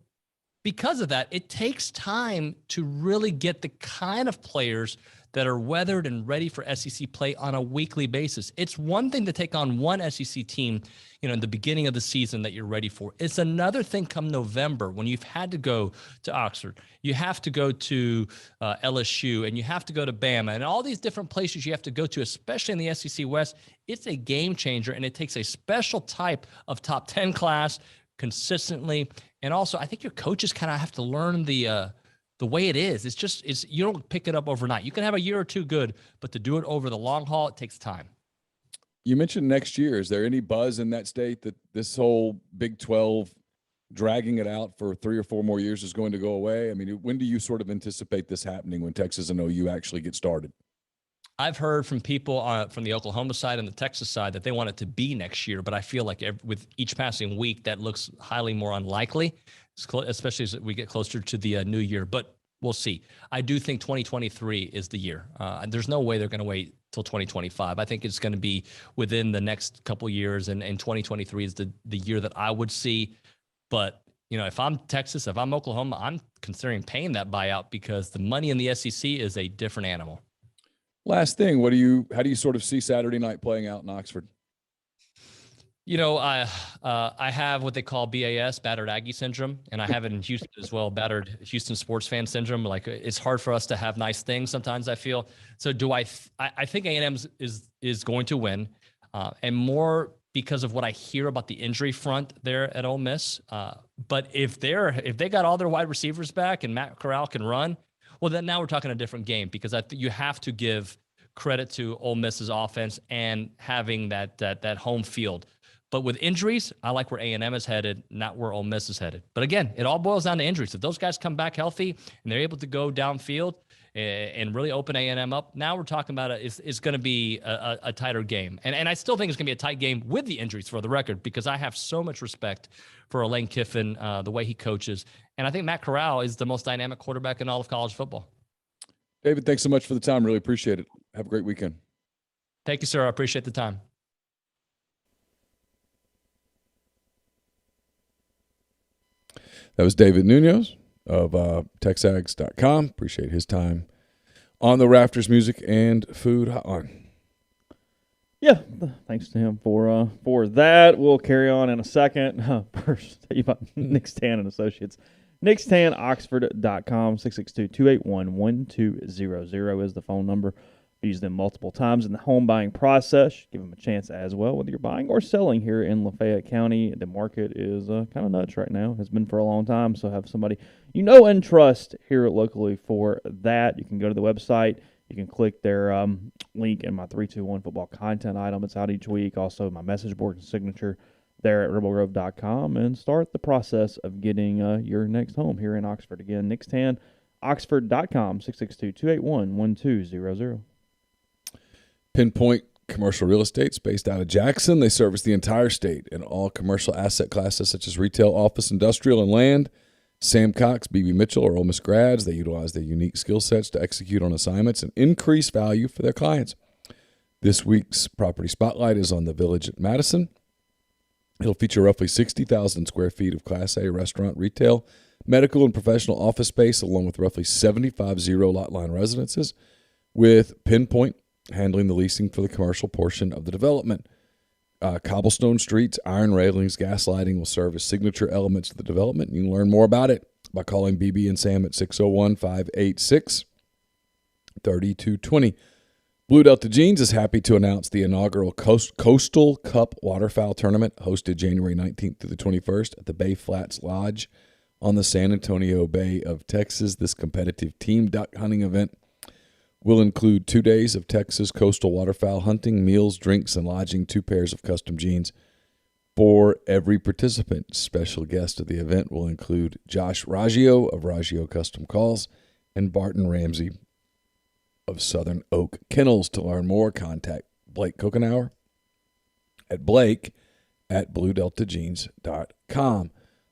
Speaker 3: because of that, it takes time to really get the kind of players that are weathered and ready for SEC play on a weekly basis. It's one thing to take on one SEC team, in the beginning of the season that you're ready for. It's another thing come November when you've had to go to Oxford, you have to go to LSU, and you have to go to Bama, and all these different places you have to go to, especially in the SEC West. It's a game changer, and it takes a special type of top 10 class consistently. And also, I think your coaches kind of have to learn the way it is. It's you don't pick it up overnight. You can have a year or two good, but to do it over the long haul, it takes time.
Speaker 2: You mentioned next year. Is there any buzz in that state that this whole Big 12 dragging it out for 3 or 4 more years is going to go away? I mean, when do you sort of anticipate this happening, when Texas and OU actually get started?
Speaker 3: I've heard from people from the Oklahoma side and the Texas side that they want it to be next year, but I feel like with each passing week, that looks highly more unlikely, especially as we get closer to the new year. But we'll see. I do think 2023 is the year. There's no way they're going to wait till 2025. I think it's going to be within the next couple years, and 2023 is the year that I would see. But if I'm Texas, if I'm Oklahoma, I'm considering paying that buyout because the money in the SEC is a different animal.
Speaker 2: Last thing, how do you sort of see Saturday night playing out in Oxford?
Speaker 3: I have what they call BAS, battered Aggie syndrome, and I have it in Houston as well, battered Houston sports fan syndrome. Like, it's hard for us to have nice things sometimes, I feel. So I think A&M is going to win, and more because of what I hear about the injury front there at Ole Miss. But if they got all their wide receivers back and Matt Corral can run, well, then now we're talking a different game, because you have to give credit to Ole Miss's offense and having that home field. But with injuries, I like where A&M is headed, not where Ole Miss is headed. But again, it all boils down to injuries. If those guys come back healthy and they're able to go downfield and really open A&M up, now we're talking about it's going to be a tighter game. And I still think it's going to be a tight game with the injuries, for the record, because I have so much respect for Lane Kiffin, the way he coaches. And I think Matt Corral is the most dynamic quarterback in all of college football.
Speaker 2: David, thanks so much for the time. Really appreciate it. Have a great weekend.
Speaker 3: Thank you, sir. I appreciate the time.
Speaker 2: That was David Nuno of TexAgs.com. Appreciate his time on the Rafters Music and Food Hotline.
Speaker 1: Yeah, thanks to him for that. We'll carry on in a second. First, tell you about Nick Stan and Associates. NickStanOxford.com, 662-281-1200 is the phone number. Use them multiple times in the home buying process. Give them a chance as well, whether you're buying or selling here in Lafayette County. The market is kind of nuts right now. Has been for a long time, so have somebody you know and trust here locally for that. You can go to the website. You can click their link in my 321 football content item. It's out each week. Also, my message board and signature there at rebelgrove.com, and start the process of getting your next home here in Oxford. Again, NickStanOxford.com, 662-281-1200.
Speaker 2: Pinpoint Commercial Real Estate's based out of Jackson. They service the entire state in all commercial asset classes such as retail, office, industrial, and land. Sam Cox, B.B. Mitchell are Ole Miss grads. They utilize their unique skill sets to execute on assignments and increase value for their clients. This week's Property Spotlight is on the Village at Madison. It'll feature roughly 60,000 square feet of Class A restaurant, retail, medical, and professional office space, along with roughly 75 zero-lot line residences, with Pinpoint handling the leasing for the commercial portion of the development. Cobblestone streets, iron railings, gas lighting will serve as signature elements of the development. You can learn more about it by calling BB and Sam at 601-586-3220. Blue Delta Jeans is happy to announce the inaugural Coastal Cup Waterfowl Tournament, hosted January 19th through the 21st at the Bay Flats Lodge on the San Antonio Bay of Texas. This competitive team duck hunting event will include 2 days of Texas coastal waterfowl hunting, meals, drinks, and lodging, 2 pairs of custom jeans for every participant. Special guest of the event will include Josh Raggio of Raggio Custom Calls and Barton Ramsey of Southern Oak Kennels. To learn more, contact Blake Kokenauer at blake@bluedeltajeans.com.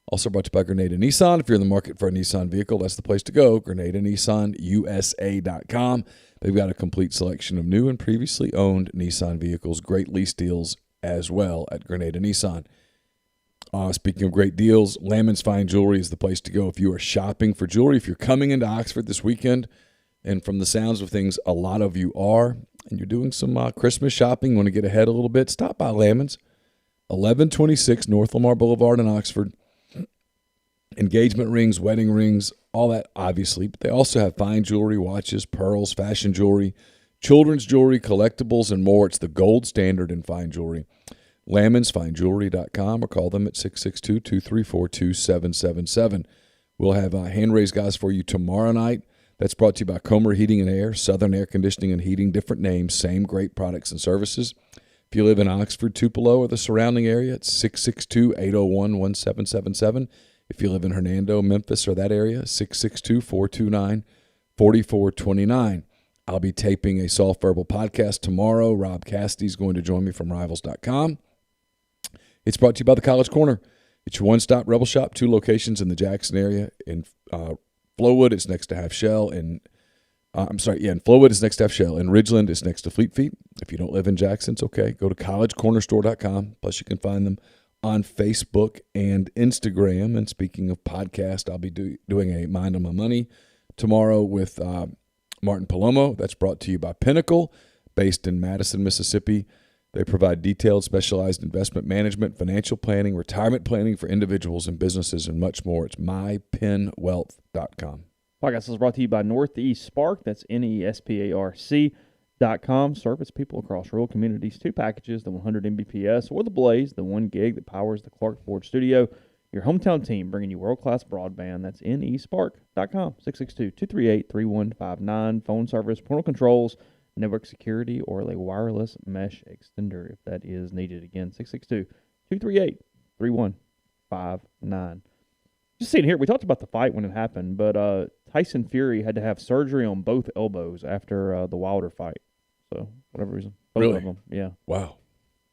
Speaker 2: Also brought to you by Grenada Nissan. If you're in the market for a Nissan vehicle, that's the place to go. GrenadaNissanUSA.com. They've got a complete selection of new and previously owned Nissan vehicles. Great lease deals as well at Grenada Nissan. Speaking of great deals, Lamon's Fine Jewelry is the place to go if you are shopping for jewelry. If you're coming into Oxford this weekend, and from the sounds of things, a lot of you are, and you're doing some Christmas shopping, want to get ahead a little bit, stop by Lamon's, 1126 North Lamar Boulevard in Oxford. Engagement rings, wedding rings, all that, obviously. But they also have fine jewelry, watches, pearls, fashion jewelry, children's jewelry, collectibles, and more. It's the gold standard in fine jewelry. LamonsFineJewelry.com or call them at 662-234-2777. We'll have hand-raised guys for you tomorrow night. That's brought to you by Comer Heating and Air, Southern Air Conditioning and Heating, different names, same great products and services. If you live in Oxford, Tupelo, or the surrounding area, it's 662-801-1777. If you live in Hernando, Memphis, or that area, 662-429-4429. I'll be taping a Soft Verbal podcast tomorrow. Rob Cassidy's going to join me from Rivals.com. It's brought to you by the College Corner. It's your one-stop Rebel Shop, 2 locations in the Jackson area. In Flowood, it's next to Half Shell. In Flowood, it's next to Half Shell. In Ridgeland, it's next to Fleet Feet. If you don't live in Jackson, it's okay. Go to collegecornerstore.com. Plus, you can find them on Facebook and Instagram. And speaking of podcast, I'll be doing a Mind on My Money tomorrow with Martin Palomo. That's brought to you by Pinnacle, based in Madison, Mississippi. They provide detailed, specialized investment management, financial planning, retirement planning for individuals and businesses, and much more. It's mypinwealth.com.
Speaker 1: Podcast is brought to you by Northeast Spark. That's NESPARC.com. Service people across rural communities. 2 packages, the 100 Mbps or the Blaze, the 1 gig that powers the Clark Ford studio. Your hometown team bringing you world-class broadband. That's NESPARC.com. 662-238-3159. Phone service, parental controls, network security, or a wireless mesh extender if that is needed. Again, 662-238-3159. Just seeing here, we talked about the fight when it happened, but Tyson Fury had to have surgery on both elbows after the Wilder fight. So, whatever reason. Both of them, yeah.
Speaker 2: Wow.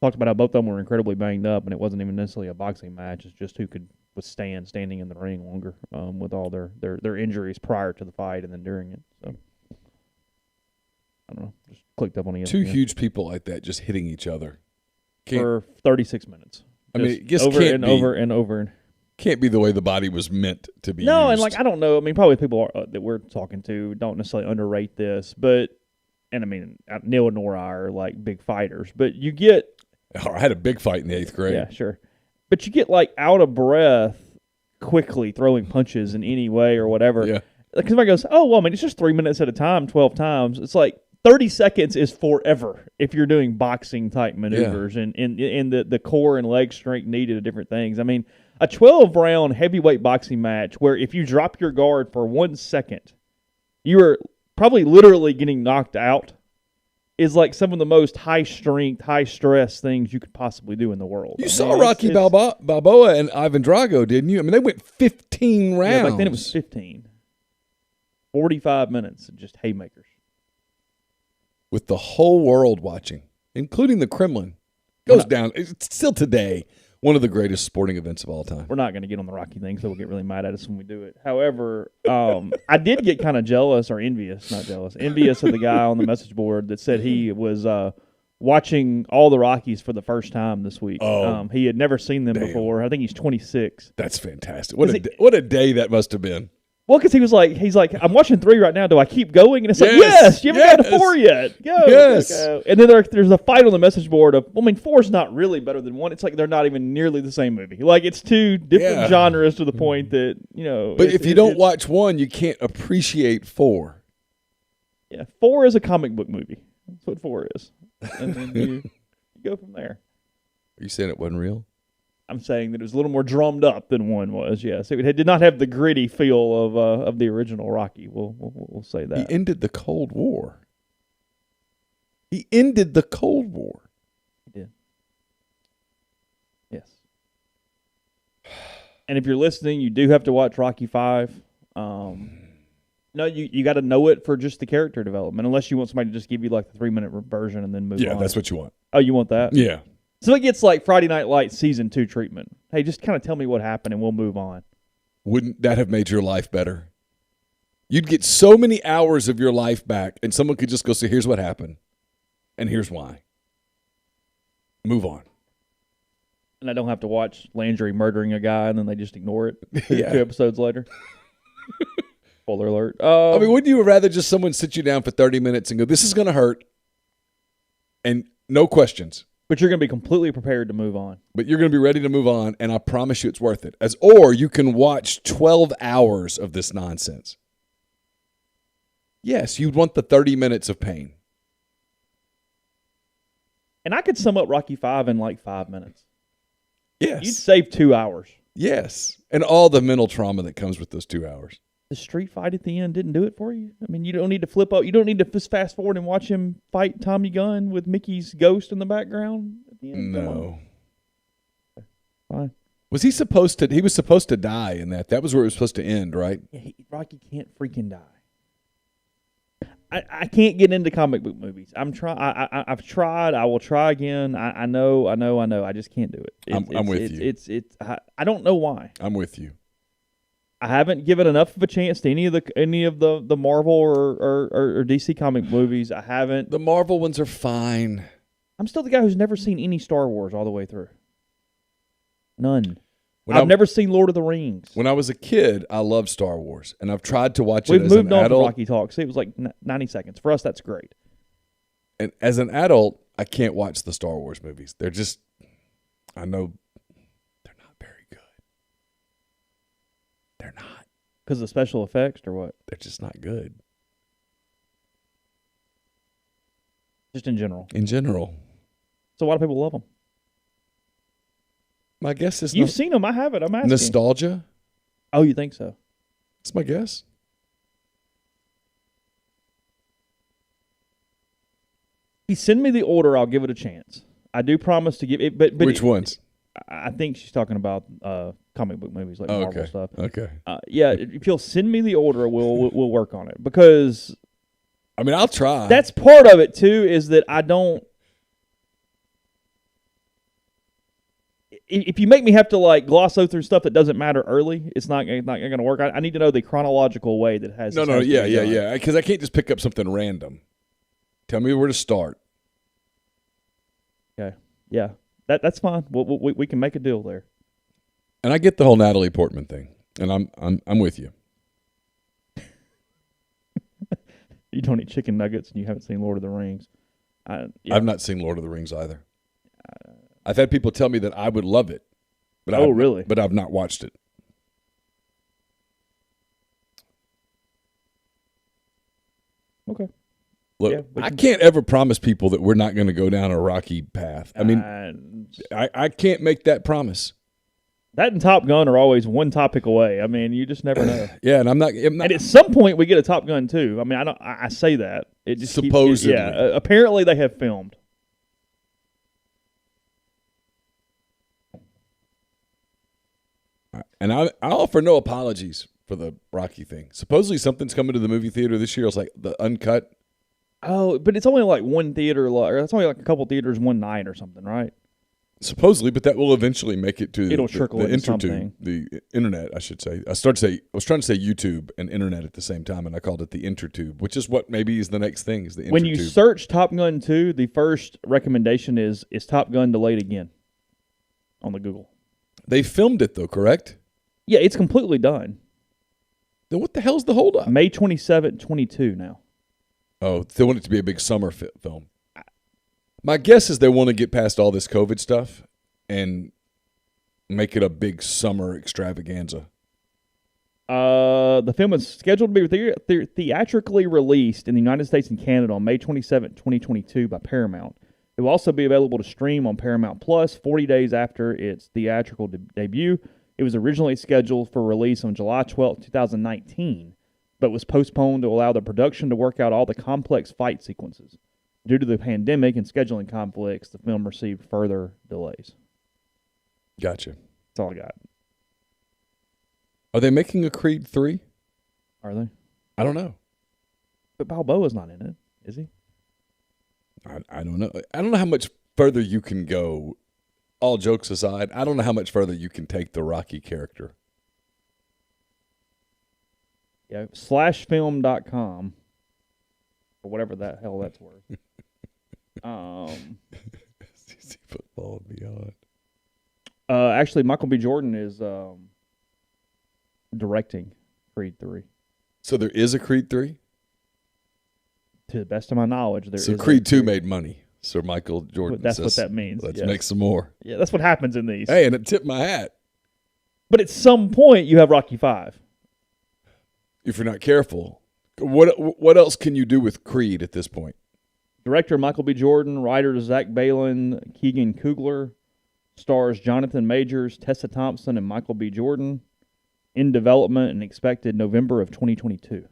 Speaker 1: Talked about how both of them were incredibly banged up, and it wasn't even necessarily a boxing match. It's just who could withstand standing in the ring longer with all their injuries prior to the fight and then during it. So, I don't know. Just clicked up on ESPN.
Speaker 2: 2 huge people like that just hitting each other.
Speaker 1: For 36 minutes.
Speaker 2: I mean, it just
Speaker 1: over
Speaker 2: can't
Speaker 1: and
Speaker 2: be,
Speaker 1: over and over.
Speaker 2: Can't be the way the body was meant to be
Speaker 1: No,
Speaker 2: used.
Speaker 1: and I don't know. I mean, probably people that we're talking to don't necessarily underrate this, but, and I mean, Neal and Nora are big fighters, but you get.
Speaker 2: I had a big fight in the 8th grade.
Speaker 1: Yeah, sure. But you get out of breath quickly throwing punches in any way or whatever.
Speaker 2: Yeah.
Speaker 1: Because somebody goes, oh, well, I mean, it's just 3 minutes at a time, 12 times. It's 30 seconds is forever if you're doing boxing-type maneuvers and the core and leg strength needed at different things. I mean, a 12-round heavyweight boxing match where if you drop your guard for 1 second, you are probably literally getting knocked out is some of the most high-strength, high-stress things you could possibly do in the world.
Speaker 2: You saw Rocky Balboa and Ivan Drago, didn't you? I mean, they went 15 rounds.
Speaker 1: Yeah, back then it was 15. 45 minutes of just haymakers.
Speaker 2: With the whole world watching. including the Kremlin, goes down. It's still today one of the greatest sporting events of all time.
Speaker 1: We're not going to get on the Rocky thing, so we'll get really mad at us when we do it. However, I did get kind of jealous or envious, not jealous, envious of the guy on the message board that said he was watching all the Rockies for the first time this week. He had never seen them before. I think he's 26.
Speaker 2: That's fantastic. What a day that must have been.
Speaker 1: Well, because he's like, I'm watching 3 right now. Do I keep going? And it's like, yes, you haven't got to 4 yet. Go.
Speaker 2: Yes.
Speaker 1: Go. And then there's a fight on the message board of, 4 is not really better than 1. It's like they're not even nearly the same movie. Like, it's 2 different genres to the point that,
Speaker 2: But if you don't watch 1, you can't appreciate 4.
Speaker 1: Yeah, 4 is a comic book movie. That's what 4 is. And then you go from there.
Speaker 2: Are you saying it wasn't real?
Speaker 1: I'm saying that it was a little more drummed up than 1 was. Yes, it did not have the gritty feel of the original Rocky. We'll say that.
Speaker 2: He ended the Cold War. He ended the Cold War.
Speaker 1: He did. Yes. And if you're listening, you do have to watch Rocky 5. No, you got to know it for just the character development, unless you want somebody to just give you like the 3-minute version and then move on.
Speaker 2: Yeah, that's what you want.
Speaker 1: Oh, you want that?
Speaker 2: Yeah.
Speaker 1: So it gets like Friday Night Lights season 2 treatment. Hey, just kind of tell me what happened and we'll move on.
Speaker 2: Wouldn't that have made your life better? You'd get so many hours of your life back, and someone could just go say, here's what happened, and here's why. Move on.
Speaker 1: And I don't have to watch Landry murdering a guy and then they just ignore it 2
Speaker 2: Yeah.
Speaker 1: episodes later. Spoiler alert.
Speaker 2: Wouldn't you rather just someone sit you down for 30 minutes and go, this is going to hurt, and no questions.
Speaker 1: But you're going to be completely prepared to move on.
Speaker 2: But you're going to be ready to move on, and I promise you it's worth it. Or you can watch 12 hours of this nonsense. Yes, you'd want the 30 minutes of pain.
Speaker 1: And I could sum up Rocky 5 in like 5 minutes.
Speaker 2: Yes.
Speaker 1: You'd save 2 hours.
Speaker 2: Yes. And all the mental trauma that comes with those 2 hours.
Speaker 1: The street fight at the end didn't do it for you? I mean, you don't need to flip out. You don't need to just fast forward and watch him fight Tommy Gunn with Mickey's ghost in the background at the end?
Speaker 2: No.
Speaker 1: Fine.
Speaker 2: Was he supposed to? He was supposed to die in that. That was where it was supposed to end, right?
Speaker 1: Yeah, Rocky can't freaking die. I can't get into comic book movies. I've tried. I will try again. I know. I just can't do it.
Speaker 2: I'm with you.
Speaker 1: I don't know why.
Speaker 2: I'm with you.
Speaker 1: I haven't given enough of a chance to any of the Marvel or DC comic movies. I haven't.
Speaker 2: The Marvel ones are fine.
Speaker 1: I'm still the guy who's never seen any Star Wars all the way through. None. I've never seen Lord of the Rings.
Speaker 2: When I was a kid, I loved Star Wars, and I've tried to watch it
Speaker 1: We've
Speaker 2: as an
Speaker 1: moved on
Speaker 2: adult.
Speaker 1: to Rocky Talk. See, it was like 90 seconds. For us, that's great.
Speaker 2: And as an adult, I can't watch the Star Wars movies. They're just, I know, they're not very good. They're not.
Speaker 1: Because of special effects or what?
Speaker 2: They're just not good.
Speaker 1: Just in general.
Speaker 2: In general.
Speaker 1: So a lot of people love them.
Speaker 2: My guess is
Speaker 1: You've seen them. I haven't. I'm asking.
Speaker 2: Nostalgia.
Speaker 1: Oh, you think so?
Speaker 2: That's my guess.
Speaker 1: If you send me the order, I'll give it a chance. I do promise to give it. But
Speaker 2: Which ones?
Speaker 1: I think she's talking about comic book movies like Marvel stuff.
Speaker 2: Okay.
Speaker 1: Yeah, if you'll send me the order, we'll work on it because.
Speaker 2: I mean, I'll try.
Speaker 1: That's part of it too. Is that I don't. If you make me have to like gloss through stuff that doesn't matter early, it's not going to work. I need to know the chronological way that has.
Speaker 2: Yeah. Because I can't just pick up something random. Tell me where to start.
Speaker 1: Okay. Yeah. That's fine. We can make a deal there.
Speaker 2: And I get the whole Natalie Portman thing, and I'm with you.
Speaker 1: You don't eat chicken nuggets, and you haven't seen Lord of the Rings.
Speaker 2: I've not seen Lord of the Rings either. I've had people tell me that I would love it, but
Speaker 1: really?
Speaker 2: But I've not watched it.
Speaker 1: Okay.
Speaker 2: Look, I can't ever promise people that we're not going to go down a rocky path. I mean, I can't make that promise.
Speaker 1: That and Top Gun are always one topic away. I mean, you just never know.
Speaker 2: Yeah, and I'm not.
Speaker 1: And at some point, we get a Top Gun too. I mean, I say that it just
Speaker 2: supposedly.
Speaker 1: Apparently, they have filmed.
Speaker 2: And I offer no apologies for the Rocky thing. Supposedly, something's coming to the movie theater this year. It's like the uncut.
Speaker 1: Oh, but it's only like one theater, or it's only like a couple theaters one night or something, right?
Speaker 2: Supposedly, but that will eventually make it to
Speaker 1: It'll trickle into something.
Speaker 2: The internet, I should say. I was trying to say YouTube and internet at the same time, and I called it the intertube, which is what maybe is the next thing, is the intertube.
Speaker 1: When you search Top Gun 2, the first recommendation is Top Gun delayed again on the Google.
Speaker 2: They filmed it, though, correct?
Speaker 1: Yeah, it's completely done.
Speaker 2: Then what the hell's the holdup?
Speaker 1: May 27, 22 now.
Speaker 2: Oh, they want it to be a big summer film. My guess is they want to get past all this COVID stuff and make it a big summer extravaganza.
Speaker 1: The film is scheduled to be theatrically released in the United States and Canada on May 27, 2022 by Paramount. It will also be available to stream on Paramount Plus 40 days after its theatrical debut. It was originally scheduled for release on July 12, 2019, but was postponed to allow the production to work out all the complex fight sequences. Due to the pandemic and scheduling conflicts, the film received further delays.
Speaker 2: Gotcha.
Speaker 1: That's all I got.
Speaker 2: Are they making a Creed 3?
Speaker 1: Are they?
Speaker 2: I don't know.
Speaker 1: But Balboa's not in it, is he?
Speaker 2: I don't know. I don't know how much further you can go. All jokes aside, I don't know how much further you can take the Rocky character.
Speaker 1: Yeah, slashfilm.com, or whatever the hell that's worth.
Speaker 2: CC Football and Beyond.
Speaker 1: Actually, Michael B. Jordan is directing Creed 3.
Speaker 2: So there is a Creed 3?
Speaker 1: To the best of my knowledge, there is.
Speaker 2: So Creed 2 made money. Sir Michael Jordan
Speaker 1: That's
Speaker 2: says,
Speaker 1: what that means.
Speaker 2: Let's
Speaker 1: yes.
Speaker 2: make some more.
Speaker 1: Yeah, that's what happens in these.
Speaker 2: Hey, and it tipped my hat.
Speaker 1: But at some point, you have Rocky 5.
Speaker 2: If you're not careful. What else can you do with Creed at this point?
Speaker 1: Director Michael B. Jordan, writer Zach Balin, Keegan Coogler, stars Jonathan Majors, Tessa Thompson, and Michael B. Jordan. In development and expected November of 2022.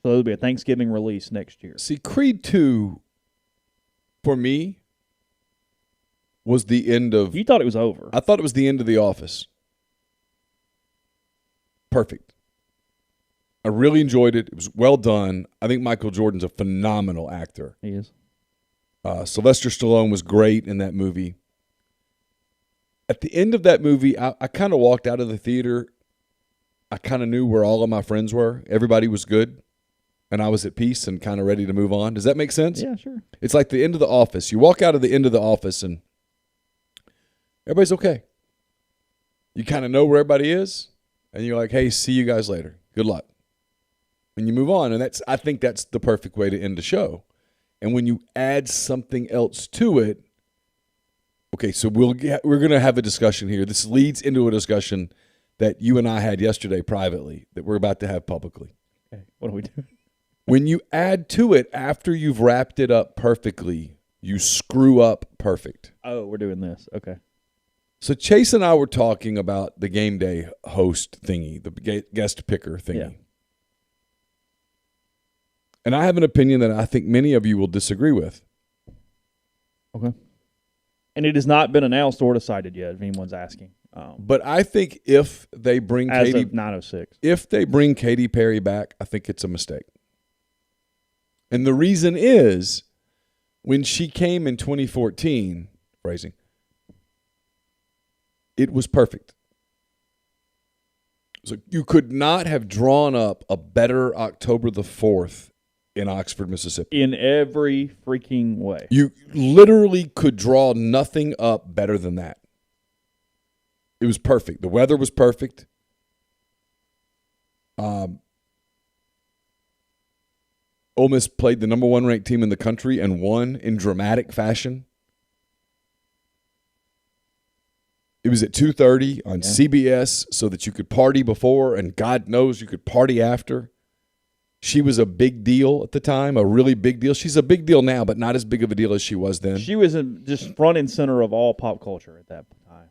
Speaker 1: So it'll be a Thanksgiving release next year.
Speaker 2: See, Creed 2, for me, was the end of...
Speaker 1: You thought it was over.
Speaker 2: I thought it was the end of The Office. Perfect. I really enjoyed it. It was well done. I think Michael Jordan's a phenomenal actor.
Speaker 1: He is.
Speaker 2: Sylvester Stallone was great in that movie. At the end of that movie, I kind of walked out of the theater. I kind of knew where all of my friends were. Everybody was good, and I was at peace and kind of ready to move on. Does that make sense?
Speaker 1: Yeah, sure.
Speaker 2: It's like the end of The Office. You walk out of the end of The Office, and everybody's okay. You kind of know where everybody is, and you're like, hey, see you guys later. Good luck. And you move on, and I think that's the perfect way to end a show. And when you add something else to it, okay, so we're going to have a discussion here. This leads into a discussion that you and I had yesterday privately that we're about to have publicly.
Speaker 1: Okay, what are we doing?
Speaker 2: When you add to it after you've wrapped it up perfectly, you screw up perfect.
Speaker 1: Oh, we're doing this. Okay.
Speaker 2: So Chase and I were talking about the game day host thingy, the guest picker thingy.
Speaker 1: Yeah.
Speaker 2: And I have an opinion that I think many of you will disagree with.
Speaker 1: Okay. And it has not been announced or decided yet, if anyone's asking.
Speaker 2: But I think if they bring
Speaker 1: as
Speaker 2: Katy,
Speaker 1: of 9:06.
Speaker 2: If they bring Katy Perry back, I think it's a mistake. And the reason is, when she came in 2014, it was perfect. So you could not have drawn up a better October the 4th in Oxford, Mississippi.
Speaker 1: In every freaking way.
Speaker 2: You literally could draw nothing up better than that. It was perfect. The weather was perfect. Ole Miss played the number 1 ranked team in the country and won in dramatic fashion. It was at 2:30 on CBS so that you could party before, and God knows you could party after. She was a big deal at the time, a really big deal. She's a big deal now, but not as big of a deal as she was then.
Speaker 1: She was just front and center of all pop culture at that time.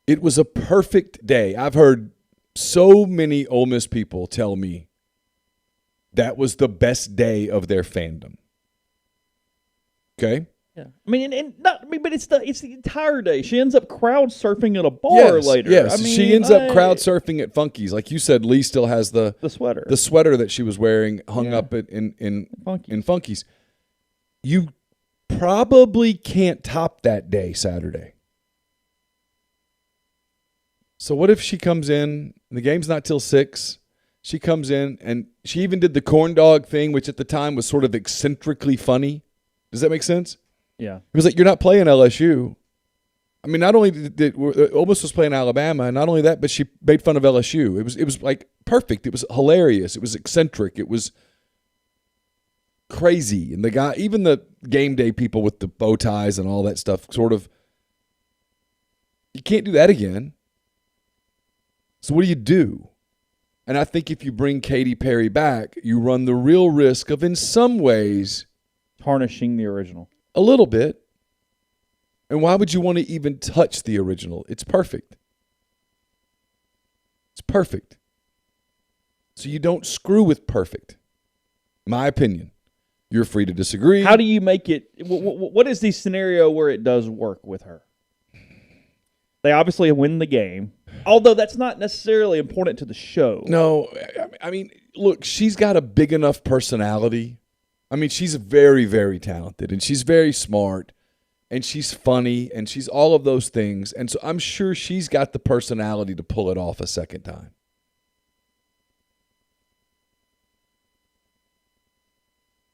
Speaker 2: It was a perfect day. I've heard so many Ole Miss people tell me that was the best day of their fandom. Okay?
Speaker 1: Yeah, I mean, but it's the entire day. She ends up crowd surfing at a bar later.
Speaker 2: Yes,
Speaker 1: I mean,
Speaker 2: she ends up crowd surfing at Funky's. Like you said, Lee still has the sweater that she was wearing hung up in Funky's. You probably can't top that day, Saturday. So what if she comes in, and the game's not till 6, she comes in, and she even did the corn dog thing, which at the time was sort of eccentrically funny. Does that make sense?
Speaker 1: Yeah.
Speaker 2: It was like, you're not playing LSU. I mean, not only did Ole Miss was playing Alabama, and not only that, but she made fun of LSU. It was like perfect. It was hilarious. It was eccentric. It was crazy. And the guy, even the game day people with the bow ties and all that stuff, sort of, you can't do that again. So what do you do? And I think if you bring Katy Perry back, you run the real risk of, in some ways,
Speaker 1: tarnishing the original.
Speaker 2: A little bit. And why would you want to even touch the original? It's perfect. It's perfect. So you don't screw with perfect. My opinion. You're free to disagree.
Speaker 1: How do you make it? What is the scenario where it does work with her? They obviously win the game, although that's not necessarily important to the show.
Speaker 2: No, I mean, look, she's got a big enough personality. I mean, she's very, very talented, and she's very smart, and she's funny, and she's all of those things. And so I'm sure she's got the personality to pull it off a second time.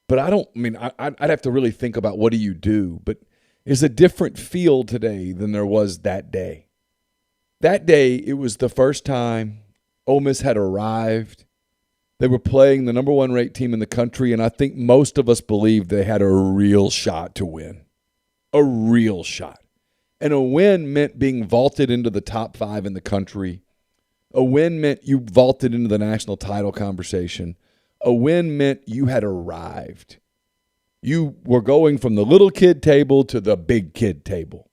Speaker 2: But I'd have to really think about what do you do. But it's a different feel today than there was that day. That day, it was the first time Ole Miss had arrived. They were playing the number 1 ranked team in the country, and I think most of us believed they had a real shot to win. A real shot. And a win meant being vaulted into the top 5 in the country. A win meant you vaulted into the national title conversation. A win meant you had arrived. You were going from the little kid table to the big kid table.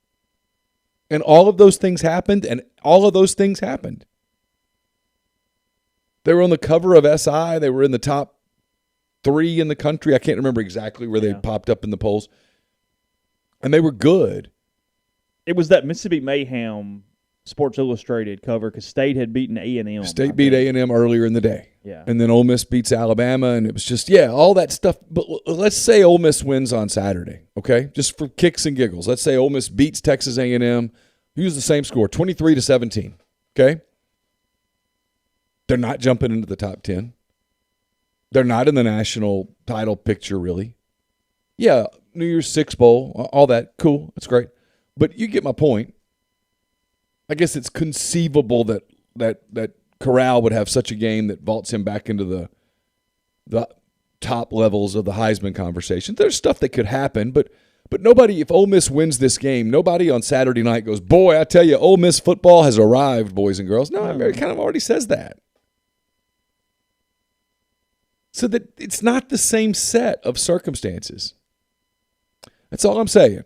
Speaker 2: And all of those things happened, and all of those things happened. They were on the cover of SI. They were in the top 3 in the country. I can't remember exactly where they popped up in the polls. And they were good.
Speaker 1: It was that Mississippi Mayhem Sports Illustrated cover because State had beaten A&M.
Speaker 2: State beat A&M earlier in the day.
Speaker 1: Yeah.
Speaker 2: And then Ole Miss beats Alabama, and it was just, all that stuff. But let's say Ole Miss wins on Saturday, okay? Just for kicks and giggles. Let's say Ole Miss beats Texas A&M. Use the same score, 23-17, okay? They're not jumping into the top 10. They're not in the national title picture, really. Yeah, New Year's Six Bowl, all that, cool, that's great. But you get my point. I guess it's conceivable that Corral would have such a game that vaults him back into the top levels of the Heisman conversation. There's stuff that could happen, but nobody, if Ole Miss wins this game, nobody on Saturday night goes, boy, I tell you, Ole Miss football has arrived, boys and girls. No, it kind of already says that. So that it's not the same set of circumstances. That's all I'm saying.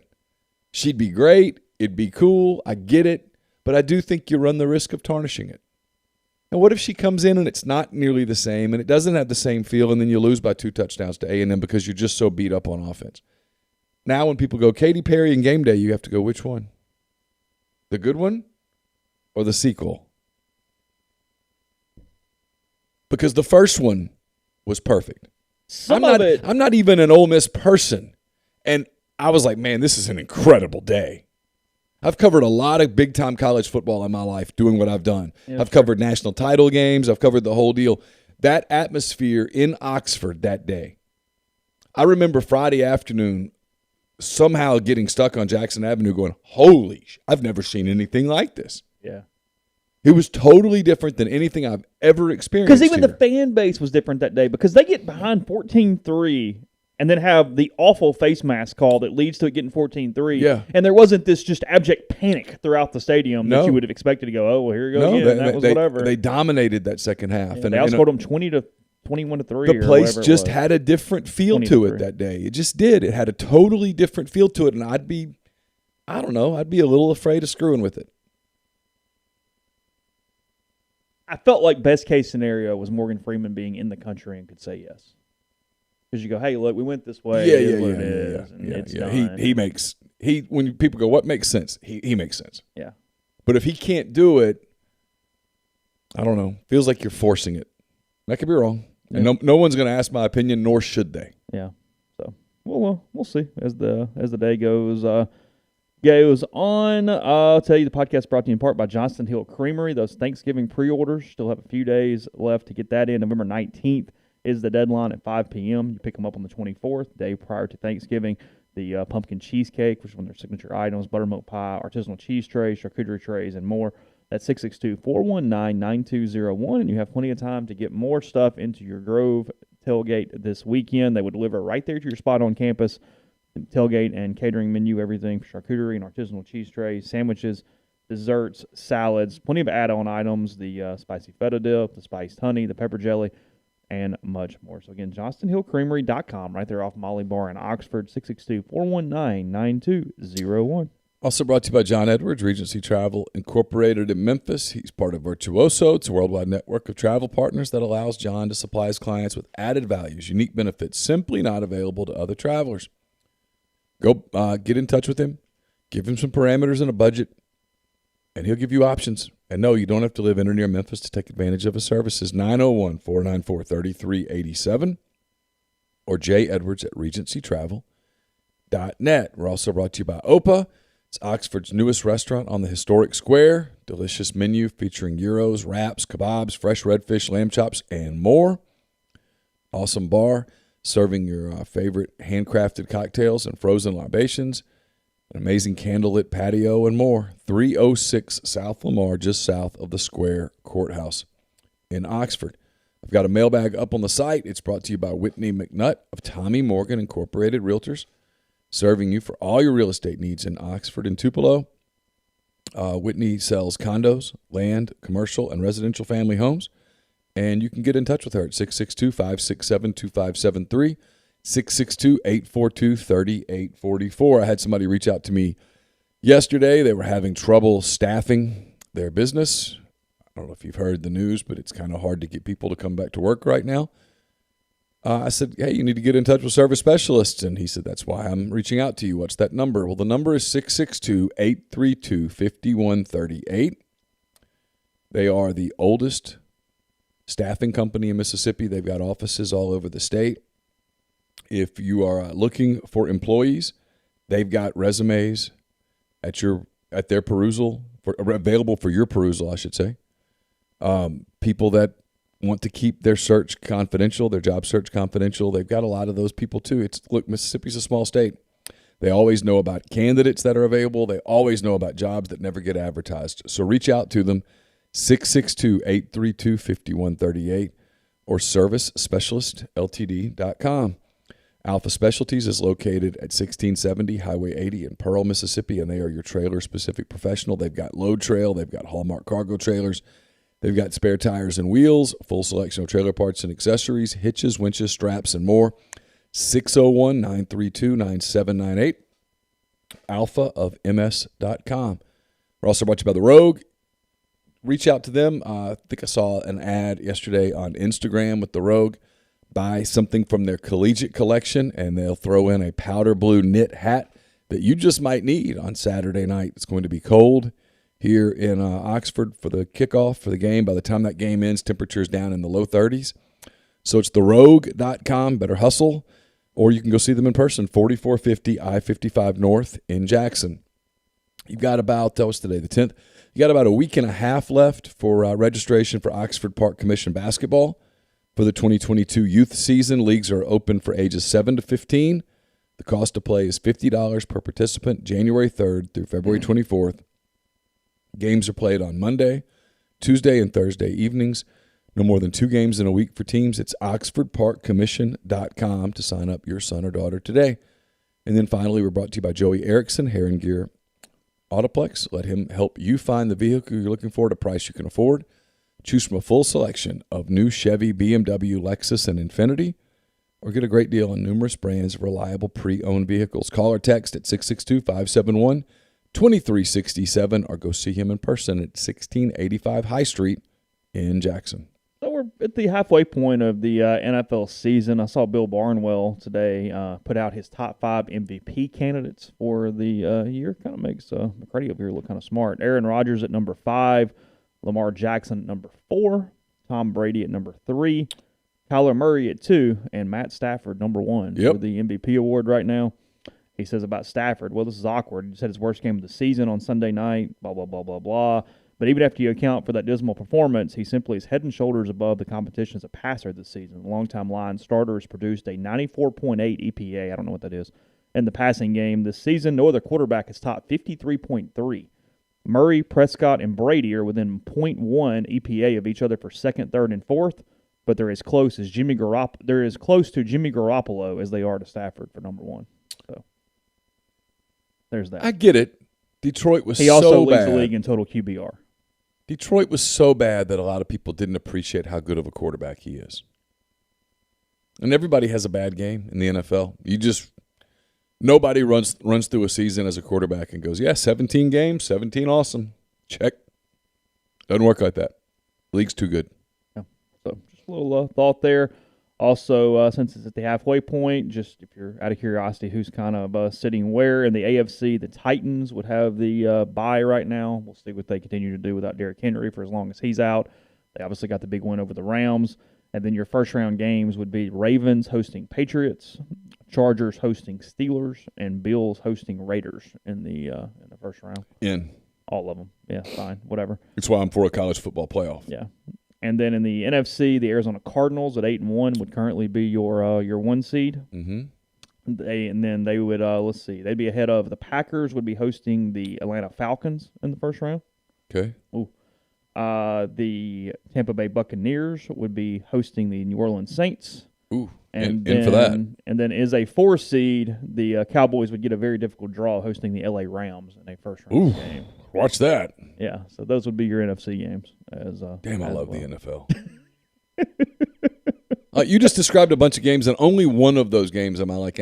Speaker 2: She'd be great. It'd be cool. I get it. But I do think you run the risk of tarnishing it. And what if she comes in and it's not nearly the same and it doesn't have the same feel and then you lose by 2 touchdowns to A&M because you're just so beat up on offense? Now when people go Katy Perry and Game Day, you have to go which one? The good one or the sequel? Because the first one was perfect. I'm not even an Ole Miss person. And I was like, man, this is an incredible day. I've covered a lot of big-time college football in my life doing what I've done. Yeah, I've covered national title games. I've covered the whole deal. That atmosphere in Oxford that day. I remember Friday afternoon somehow getting stuck on Jackson Avenue going, holy, I've never seen anything like this.
Speaker 1: Yeah.
Speaker 2: It was totally different than anything I've ever experienced.
Speaker 1: Because even the fan base was different that day because they get behind 14-3 and then have the awful face mask call that leads to it getting 14-3.
Speaker 2: Yeah.
Speaker 1: And there wasn't this just abject panic throughout the stadium that you would have expected to go, oh, well, here you go again. That was whatever.
Speaker 2: They dominated that second half.
Speaker 1: Yeah, and they outscored them 21-3.
Speaker 2: The place just had a different feel to it that day. It just did. It had a totally different feel to it, and I'd be a little afraid of screwing with it.
Speaker 1: I felt like best case scenario was Morgan Freeman being in the country and could say yes. Because you go, hey, look, we went this way.
Speaker 2: Yeah,
Speaker 1: it is
Speaker 2: yeah,
Speaker 1: what
Speaker 2: yeah,
Speaker 1: it is,
Speaker 2: yeah,
Speaker 1: and
Speaker 2: yeah,
Speaker 1: it's
Speaker 2: yeah.
Speaker 1: done.
Speaker 2: He makes when people go, what makes sense? He makes sense.
Speaker 1: Yeah.
Speaker 2: But if he can't do it, I don't know. Feels like you're forcing it. I could be wrong.
Speaker 1: Yeah.
Speaker 2: And no one's going to ask my opinion, nor should they.
Speaker 1: Yeah. So we'll see as the day goes on. I'll tell you the podcast brought to you in part by Johnston Hill Creamery. Those Thanksgiving pre-orders still have a few days left to get that in. November 19th is the deadline at 5 p.m. You pick them up on the 24th, day prior to Thanksgiving. The pumpkin cheesecake, which is one of their signature items, buttermilk pie, artisanal cheese trays, charcuterie trays, and more. That's 662-419-9201, and you have plenty of time to get more stuff into your Grove tailgate this weekend. They would deliver right there to your spot on campus. Tailgate and catering menu, everything, charcuterie and artisanal cheese trays, sandwiches, desserts, salads, plenty of add-on items, the spicy feta dip, the spiced honey, the pepper jelly, and much more. So again, johnstonhillcreamery.com, right there off Molly Bar in Oxford, 662-419-9201.
Speaker 2: Also brought to you by John Edwards, Regency Travel Incorporated in Memphis. He's part of Virtuoso. It's a worldwide network of travel partners that allows John to supply his clients with added values, unique benefits, simply not available to other travelers. Go get in touch with him, give him some parameters and a budget, and he'll give you options. And no, you don't have to live in or near Memphis to take advantage of his services. 901-494-3387 or jedwards@regencytravel.net. We're also brought to you by OPA. It's Oxford's newest restaurant on the historic square. Delicious menu featuring gyros, wraps, kebabs, fresh redfish, lamb chops, and more. Awesome bar serving your favorite handcrafted cocktails and frozen libations. An amazing candlelit patio and more. 306 South Lamar, just south of the Square Courthouse in Oxford. I've got a mailbag up on the site. It's brought to you by Whitney McNutt of Tommy Morgan Incorporated Realtors, serving you for all your real estate needs in Oxford and Tupelo. Whitney sells condos, land, commercial, and residential family homes. And you can get in touch with her at 662-567-2573, 662-842-3844. I had somebody reach out to me yesterday. They were having trouble staffing their business. I don't know if you've heard the news, but it's kind of hard to get people to come back to work right now. I said, hey, you need to get in touch with service specialists. And he said, that's why I'm reaching out to you. What's that number? Well, the number is 662-832-5138. They are the oldest staffing company in Mississippi. They've got offices all over the state. If you are looking for employees, they've got resumes at their perusal, available for your perusal, I should say. People that want to keep their search confidential, their job search confidential, they've got a lot of those people too. Look, Mississippi's a small state. They always know about candidates that are available. They always know about jobs that never get advertised. So reach out to them, 662-832-5138 or servicespecialistltd.com. Alpha Specialties is located at 1670 Highway 80 in Pearl, Mississippi, and they are your trailer-specific professional. They've got load trail. They've got Hallmark cargo trailers. They've got spare tires and wheels, full selection of trailer parts and accessories, hitches, winches, straps, and more. 601-932-9798, alphaofms.com. We're also brought to you by The Rogue. Reach out to them. I think I saw an ad yesterday on Instagram with The Rogue. Buy something from their collegiate collection, and they'll throw in a powder blue knit hat that you just might need on Saturday night. It's going to be cold here in Oxford for the kickoff for the game. By the time that game ends, temperatures down in the low 30s. So it's therogue.com. Better hustle. Or you can go see them in person, 4450 I-55 North in Jackson. You've got about, what's today, the 10th? You got about a week and a half left for registration for Oxford Park Commission basketball. For the 2022 youth season, leagues are open for ages 7 to 15. The cost to play is $50 per participant, January 3rd through February 24th. Games are played on Monday, Tuesday, and Thursday evenings. No more than 2 games in a week for teams. It's oxfordparkcommission.com to sign up your son or daughter today. And then finally, we're brought to you by Joey Erickson, Hair and Gear Autoplex. Let him help you find the vehicle you're looking for at a price you can afford. Choose from a full selection of new Chevy, BMW, Lexus, and Infiniti, or get a great deal on numerous brands of reliable pre-owned vehicles. Call or text at 662-571-2367 or go see him in person at 1685 High Street in Jackson.
Speaker 1: So we're we're at the halfway point of the NFL season. I saw Bill Barnwell today put out his top 5 MVP candidates for the year. Kind of makes McCready over here look kind of smart. Aaron Rodgers at number 5, Lamar Jackson at number 4, Tom Brady at number 3, Kyler Murray at 2, and Matt Stafford number 1 for the MVP award right now. He says about Stafford, well, this is awkward. He just had his worst game of the season on Sunday night, blah, blah, blah, blah, blah. But even after you account for that dismal performance, he simply is head and shoulders above the competition as a passer this season. The longtime Lions starter has produced a 94.8 EPA. I don't know what that is. In the passing game this season, no other quarterback has topped 53.3. Murray, Prescott, and Brady are within 0.1 EPA of each other for second, third, and fourth, but they're as close to Jimmy Garoppolo as they are to Stafford for number 1. So there's that.
Speaker 2: I get it. Detroit was so bad.
Speaker 1: He also leads the league in total QBR.
Speaker 2: Detroit was so bad that a lot of people didn't appreciate how good of a quarterback he is. And everybody has a bad game in the NFL. Nobody runs through a season as a quarterback and goes, yeah, 17 games, 17 awesome. Check. Doesn't work like that. League's too good.
Speaker 1: Yeah. So just a little thought there. Also, since it's at the halfway point, just if you're out of curiosity, who's kind of sitting where in the AFC, the Titans would have the bye right now. We'll see what they continue to do without Derrick Henry for as long as he's out. They obviously got the big win over the Rams. And then your first-round games would be Ravens hosting Patriots, Chargers hosting Steelers, and Bills hosting Raiders in the first round. All of them. Yeah, fine, whatever.
Speaker 2: That's why I'm for a college football playoff.
Speaker 1: Yeah. And then in the NFC, the Arizona Cardinals at 8-1 would currently be your 1 seed. Mm-hmm. They would let's see, they'd be ahead of the Packers. Would be hosting the Atlanta Falcons in the first round.
Speaker 2: Okay.
Speaker 1: Ooh. The Tampa Bay Buccaneers would be hosting the New Orleans Saints.
Speaker 2: Ooh.
Speaker 1: And
Speaker 2: for that.
Speaker 1: And then as a 4 seed, the Cowboys would get a very difficult draw hosting the LA Rams in a first round game.
Speaker 2: Watch that.
Speaker 1: Yeah, so those would be your NFC games.
Speaker 2: Damn, I love the NFL. You just described a bunch of games, and only one of those games am I like,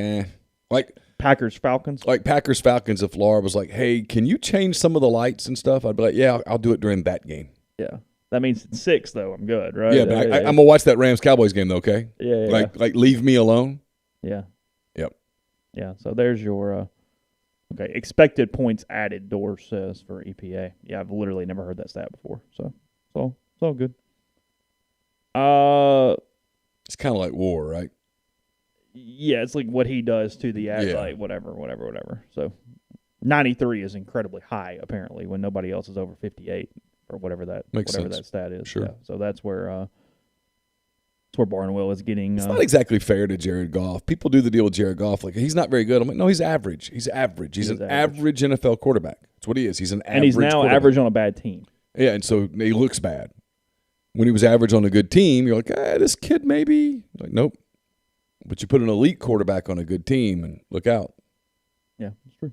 Speaker 2: Like
Speaker 1: Packers-Falcons?
Speaker 2: Like Packers-Falcons, if Laura was like, hey, can you change some of the lights and stuff? I'd be like, yeah, I'll do it during that game.
Speaker 1: Yeah. That means it's 6, though. I'm good, right?
Speaker 2: Yeah, but I'm going to watch that Rams-Cowboys game, though, okay?
Speaker 1: Yeah.
Speaker 2: Like leave me alone?
Speaker 1: Yeah.
Speaker 2: Yep.
Speaker 1: Yeah, so there's your expected points added, Door says, for EPA. Yeah, I've literally never heard that stat before, so it's all good.
Speaker 2: It's kind of like war, right?
Speaker 1: Yeah, it's like what he does to the like whatever. So 93 is incredibly high, apparently, when nobody else is over 58 or whatever that stat is.
Speaker 2: Sure.
Speaker 1: Yeah, so that's where Barnwell is getting.
Speaker 2: It's not exactly fair to Jared Goff. People do the deal with Jared Goff like he's not very good. I'm like, no, he's average. He's average. He's an average NFL quarterback. That's what he is. He's an average.
Speaker 1: And he's now average on a bad team.
Speaker 2: Yeah, and so he looks bad. When he was average on a good team, you're like, this kid maybe. Like, nope. But you put an elite quarterback on a good team, and look out.
Speaker 1: Yeah, that's true.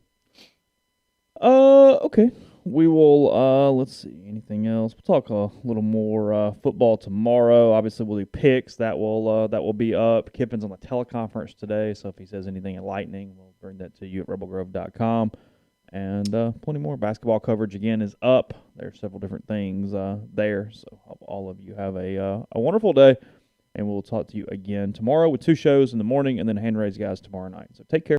Speaker 1: Okay. We will, let's see, anything else? We'll talk a little more football tomorrow. Obviously, we'll do picks. That will be up. Kiffin's on the teleconference today, so if he says anything enlightening, we'll bring that to you at rebelgrove.com. And plenty more. Basketball coverage, again, is up. There's several different things there, so hope all of you have a wonderful day. And we'll talk to you again tomorrow with 2 shows in the morning and then hand raise guys tomorrow night. So take care.